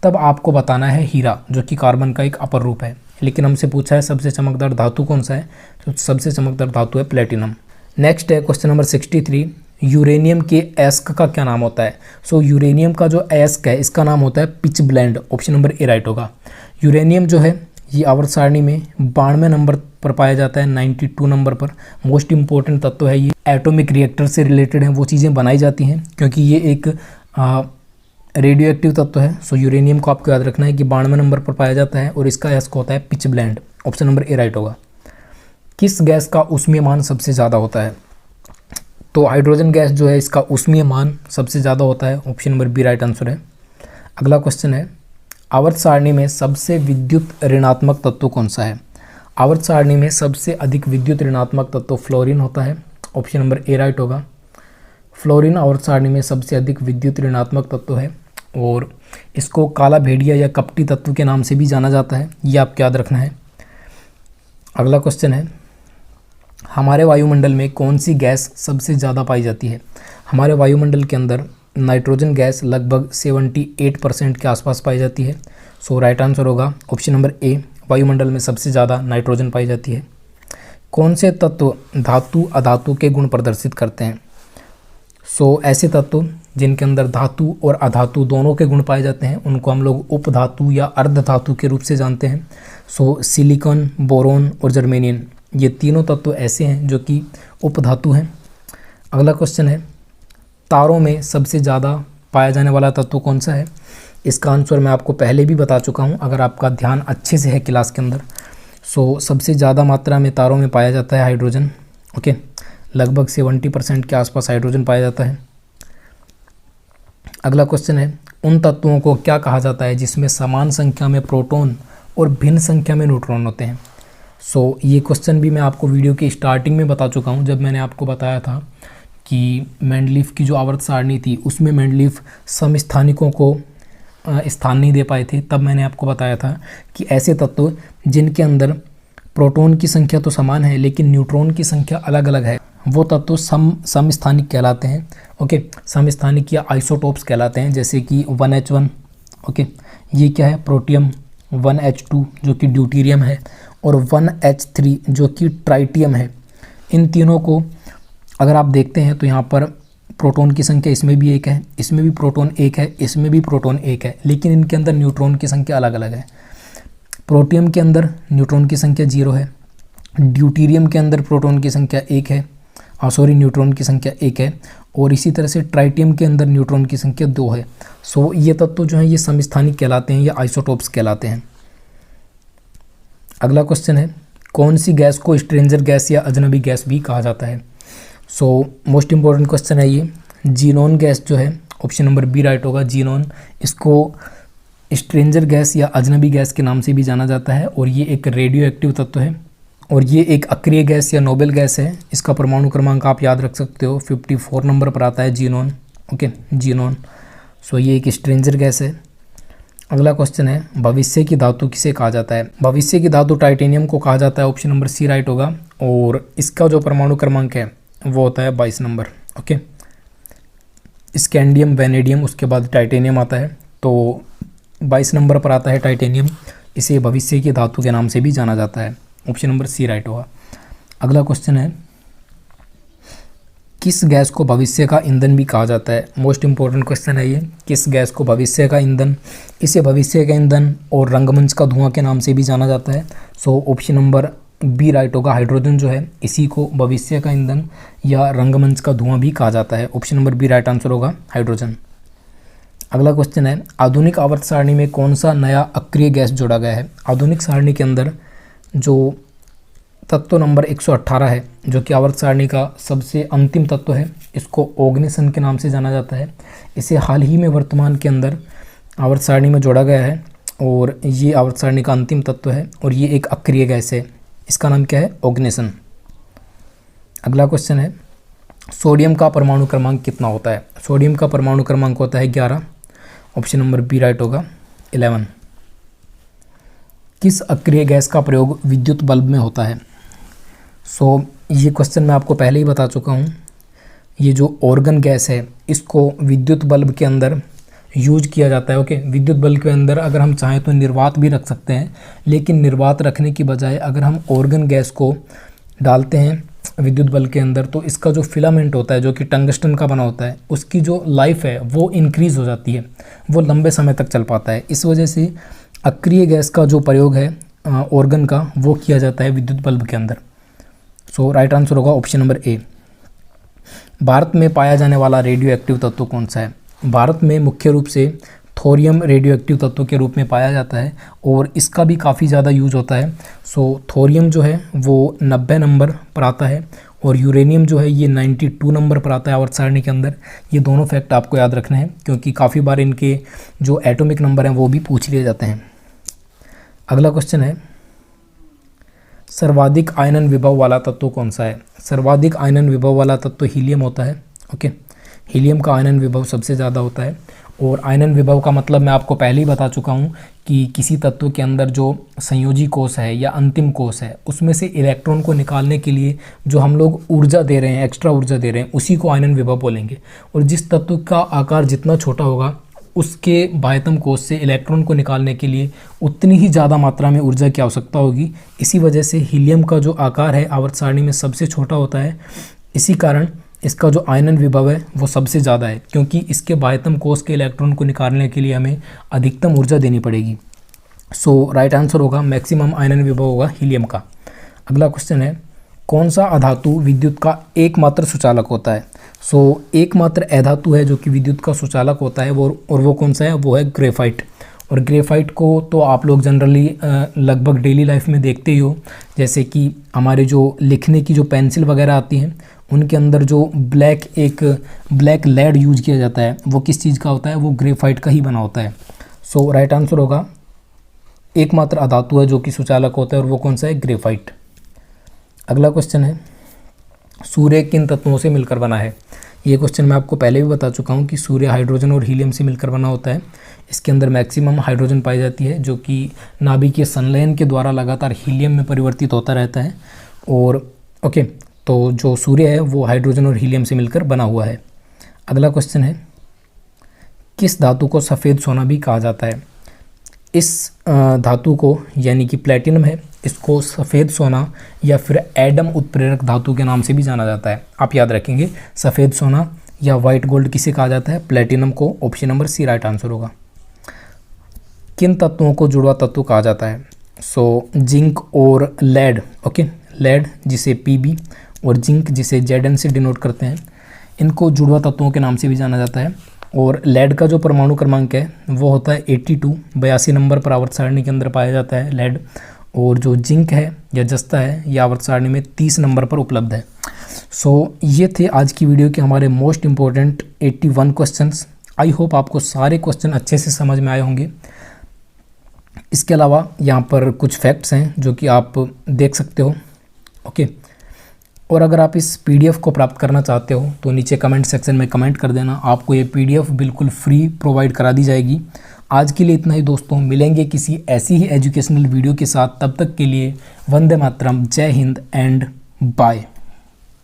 तब आपको बताना है हीरा, जो कि कार्बन का एक अपर रूप है। लेकिन हमसे पूछा है सबसे चमकदार धातु कौन सा है, तो सबसे चमकदार धातु है प्लेटिनम। नेक्स्ट है क्वेश्चन नंबर 63, यूरेनियम के अयस्क का क्या नाम होता है? सो यूरेनियम का जो अयस्क है इसका नाम होता है pitch blend. Option number A right होगा। यूरेनियम जो है ये आवर्त सारणी में 92 नंबर पर पाया जाता है, 92 नंबर पर। मोस्ट इंपॉर्टेंट तत्व है ये, एटॉमिक रिएक्टर से रिलेटेड है वो चीज़ें बनाई जाती हैं, क्योंकि ये एक रेडियो एक्टिव तत्व है। सो यूरेनियम को आपको याद रखना है कि 92 नंबर पर पाया जाता है और इसका अयस्क होता है pitch blend. Option number A right होगा। किस गैस का ऊष्मीय मान सबसे ज़्यादा होता है? तो हाइड्रोजन गैस जो है इसका ऊष्मीय मान सबसे ज़्यादा होता है। Option number B right answer है। अगला क्वेश्चन है, आवर्त सारणी में सबसे विद्युत ऋणात्मक तत्व कौन सा है? आवर्त सारणी में सबसे अधिक विद्युत ऋणात्मक तत्व फ्लोरीन होता है। ऑप्शन नंबर ए राइट होगा। फ्लोरीन आवर्त सारणी में सबसे अधिक विद्युत ऋणात्मक तत्व है और इसको काला भेड़िया या कपटी तत्व के नाम से भी जाना जाता है, ये आपको याद रखना है। अगला क्वेश्चन है, हमारे वायुमंडल में कौन सी गैस सबसे ज़्यादा पाई जाती है? हमारे वायुमंडल के अंदर नाइट्रोजन गैस लगभग 78% के आसपास पाई जाती है। सो राइट आंसर होगा ऑप्शन नंबर ए, वायुमंडल में सबसे ज़्यादा नाइट्रोजन पाई जाती है। कौन से तत्व धातु अधातु के गुण प्रदर्शित करते हैं? सो ऐसे तत्व जिनके अंदर धातु और अधातु दोनों के गुण पाए जाते हैं उनको हम लोग उपधातु या अर्धधातु के रूप से जानते हैं। सो सिलिकॉन, बोरोन और जर्मेनियम, ये तीनों तत्व ऐसे हैं जो कि उपधातु हैं। अगला क्वेश्चन है, तारों में सबसे ज़्यादा पाया जाने वाला तत्व कौन सा है? इसका आंसर मैं आपको पहले भी बता चुका हूँ, अगर आपका ध्यान अच्छे से है क्लास के अंदर। सो सबसे ज़्यादा मात्रा में तारों में पाया जाता है हाइड्रोजन। ओके, लगभग 70% के आसपास हाइड्रोजन पाया जाता है। अगला क्वेश्चन है, उन तत्वों को क्या कहा जाता है जिसमें समान संख्या में प्रोटॉन और भिन्न संख्या में न्यूट्रॉन होते हैं? ये क्वेश्चन भी मैं आपको वीडियो के स्टार्टिंग में बता चुका हूँ, जब मैंने आपको बताया था कि मेंडलीफ की जो आवर्त सारणी थी उसमें मेंडलीफ समस्थानिकों को स्थान नहीं दे पाए थे। तब मैंने आपको बताया था कि ऐसे तत्व जिनके अंदर प्रोटॉन की संख्या तो समान है लेकिन न्यूट्रॉन की संख्या अलग अलग है, वो तत्व समस्थानिक कहलाते हैं। ओके, समस्थानिक या आइसोटोप्स कहलाते हैं, जैसे कि 1H1। ओके, ये क्या है? प्रोटियम। 1H2 जो कि ड्यूटीरियम है, और 1H3 जो कि ट्राइटियम है। इन तीनों को अगर आप देखते हैं तो यहाँ पर प्रोटॉन की संख्या इसमें भी एक है, इसमें भी प्रोटॉन एक है, इसमें भी प्रोटॉन एक है, लेकिन इनके अंदर न्यूट्रॉन की संख्या अलग अलग है। प्रोटियम के अंदर न्यूट्रॉन की संख्या 0 है, ड्यूटीरियम के अंदर प्रोटॉन की संख्या 1 है, न्यूट्रॉन की संख्या 1 है, और इसी तरह से ट्राइटियम के अंदर न्यूट्रॉन की संख्या 2 है। ये तत्व जो है ये समस्थानिक कहलाते हैं या आइसोटोप्स कहलाते हैं। अगला क्वेश्चन है, कौन सी गैस को स्ट्रेंजर गैस या अजनबी गैस भी कहा जाता है? मोस्ट इंपॉर्टेंट क्वेश्चन है ये। जीनॉन गैस जो है, ऑप्शन नंबर बी राइट होगा, जीनॉन। इसको स्ट्रेंजर गैस या अजनबी गैस के नाम से भी जाना जाता है, और ये एक रेडियो एक्टिव तत्व है, और ये एक अक्रिय गैस या नोबेल गैस है। इसका परमाणु क्रमांक आप याद रख सकते हो, 54 नंबर पर आता है जीनॉन। Okay, xenon. ये एक स्ट्रेंजर गैस है। अगला क्वेश्चन है, भविष्य की धातु किसे कहा जाता है? भविष्य की धातु टाइटेनियम को कहा जाता है, ऑप्शन नंबर सी राइट होगा, और इसका जो परमाणु क्रमांक है वो होता है 22 नंबर। ओके, स्कैंडियम, वेनेडियम, उसके बाद टाइटेनियम आता है, तो 22 नंबर पर आता है टाइटेनियम। इसे भविष्य की धातु के नाम से भी जाना जाता है, ऑप्शन नंबर सी राइट होगा। अगला क्वेश्चन है, किस गैस को भविष्य का ईंधन भी कहा जाता है? मोस्ट इंपॉर्टेंट क्वेश्चन है ये, किस गैस को भविष्य का ईंधन? इसे भविष्य का ईंधन और रंगमंच का धुआं के नाम से भी जाना जाता है। ऑप्शन नंबर बी राइट होगा, हाइड्रोजन जो है इसी को भविष्य का ईंधन या रंगमंच का धुआं भी कहा जाता है। Option number B right answer होगा, हाइड्रोजन। अगला क्वेश्चन है, आधुनिक आवर्त सारणी में कौन सा नया अक्रिय गैस जोड़ा गया है? आधुनिक सारणी के अंदर जो तत्व नंबर 118 है, जो कि आवर्त सारणी का सबसे अंतिम तत्व है, इसको ऑग्निसन के नाम से जाना जाता है। इसे हाल ही में वर्तमान के अंदर आवर्त सारणी में जोड़ा गया है, और ये आवर्त सारणी का अंतिम तत्व है, और ये एक अक्रिय गैस है। इसका नाम क्या है? ऑग्निसन। अगला क्वेश्चन है, सोडियम का परमाणु क्रमांक कितना होता है? सोडियम का परमाणु क्रमांक होता है 11, ऑप्शन नंबर बी राइट होगा, 11। किस अक्रिय गैस का प्रयोग विद्युत बल्ब में होता है? ये क्वेश्चन मैं आपको पहले ही बता चुका हूँ। ये जो ऑर्गन गैस है इसको विद्युत बल्ब के अंदर यूज किया जाता है। ओके, विद्युत बल्ब के अंदर अगर हम चाहें तो निर्वात भी रख सकते हैं, लेकिन निर्वात रखने की बजाय अगर हम ऑर्गन गैस को डालते हैं विद्युत बल्ब के अंदर, तो इसका जो फिलामेंट होता है, जो कि टंगस्टन का बना होता है, उसकी जो लाइफ है वो इंक्रीज़ हो जाती है, वो लंबे समय तक चल पाता है। इस वजह से अक्रिय गैस का जो प्रयोग है ऑर्गन का, वो किया जाता है विद्युत बल्ब के अंदर। राइट आंसर होगा ऑप्शन नंबर ए। भारत में पाया जाने वाला रेडियो एक्टिव तत्व कौन सा है? भारत में मुख्य रूप से थोरियम रेडियो एक्टिव तत्व के रूप में पाया जाता है, और इसका भी काफ़ी ज़्यादा यूज होता है। थोरियम जो है वो 90 नंबर पर आता है, और यूरेनियम जो है ये 92 नंबर पर आता है आवर्त सारणी के अंदर। ये दोनों फैक्ट आपको याद रखने हैं, क्योंकि काफ़ी बार इनके जो एटॉमिक नंबर हैं वो भी पूछ लिए जाते हैं। अगला क्वेश्चन है, सर्वाधिक आयनन विभव वाला तत्व कौन सा है? सर्वाधिक आयनन विभव वाला तत्व हीलियम होता है। ओके, हीलियम का आयनन विभव सबसे ज़्यादा होता है, और आयनन विभव का मतलब मैं आपको पहले ही बता चुका हूँ कि किसी तत्व के अंदर जो संयोजी कोष है या अंतिम कोष है, उसमें से इलेक्ट्रॉन को निकालने के लिए जो हम लोग ऊर्जा दे रहे हैं, एक्स्ट्रा ऊर्जा दे रहे हैं, उसी को आयनन विभव बोलेंगे। और जिस तत्व का आकार जितना छोटा होगा, उसके बाह्यतम कोष से इलेक्ट्रॉन को निकालने के लिए उतनी ही ज़्यादा मात्रा में ऊर्जा की आवश्यकता होगी। इसी वजह से हीलियम का जो आकार है आवर्त सारणी में सबसे छोटा होता है। इसी कारण इसका जो आयनन विभव है वो सबसे ज़्यादा है, क्योंकि इसके बाह्यतम कोष के इलेक्ट्रॉन को निकालने के लिए हमें अधिकतम ऊर्जा देनी पड़ेगी। राइट आंसर होगा, मैक्सिमम आयनन विभव होगा हीलियम का। अगला क्वेश्चन है, कौन सा अधातु विद्युत का एकमात्र सुचालक होता है? एकमात्र अधातु है जो कि विद्युत का सुचालक होता है, वो कौन सा है? वो है ग्रेफाइट। और ग्रेफाइट को तो आप लोग जनरली लगभग डेली लाइफ में देखते ही हो, जैसे कि हमारे जो लिखने की जो पेंसिल वगैरह आती हैं, उनके अंदर जो ब्लैक लेड यूज किया जाता है, वो किस चीज़ का होता है? वो ग्रेफाइट का ही बना होता है। राइट आंसर होगा एकमात्र अधातु है जो कि सुचालक होता है और वो कौन सा है? ग्रेफाइट। अगला क्वेश्चन है, सूर्य किन तत्वों से मिलकर बना है? ये क्वेश्चन मैं आपको पहले भी बता चुका हूँ कि सूर्य हाइड्रोजन और हीलियम से मिलकर बना होता है। इसके अंदर मैक्सिमम हाइड्रोजन पाई जाती है जो कि नाभिकीय संलयन के द्वारा लगातार हीलियम में परिवर्तित होता रहता है। और ओके, तो जो सूर्य है वो हाइड्रोजन और हीलियम से मिलकर बना हुआ है। अगला क्वेश्चन है, किस धातु को सफ़ेद सोना भी कहा जाता है? इस धातु को, यानी कि प्लेटिनम है, इसको सफ़ेद सोना या फिर एडम उत्प्रेरक धातु के नाम से भी जाना जाता है। आप याद रखेंगे, सफ़ेद सोना या वाइट गोल्ड किसे कहा जाता है? प्लेटिनम को। Option number C right answer होगा। किन तत्वों को जुड़वा तत्व कहा जाता है? जिंक और लेड। ओके, लेड जिसे Pb और जिंक जिसे Zn से डिनोट करते हैं, इनको जुड़वा तत्वों के नाम से भी जाना जाता है। और लेड का जो परमाणु क्रमांक है वो होता है 82, 82 नंबर पर आवर्त सारणी के अंदर पाया जाता है लेड। और जो जिंक है या जस्ता है ये आवर्त सारणी में 30 नंबर पर उपलब्ध है। ये थे आज की वीडियो के हमारे most important 81 questions. I hope आपको सारे क्वेश्चन अच्छे से समझ में आए होंगे। इसके अलावा यहाँ पर कुछ फैक्ट्स हैं जो कि आप देख सकते हो। ओके, और अगर आप इस PDF को प्राप्त करना चाहते हो तो नीचे कमेंट सेक्शन में कमेंट कर देना, आपको ये PDF बिल्कुल फ्री प्रोवाइड करा दी जाएगी। आज के लिए इतना ही दोस्तों, मिलेंगे किसी ऐसी ही एजुकेशनल वीडियो के साथ। तब तक के लिए वंदे मातरम, जय हिंद एंड बाय।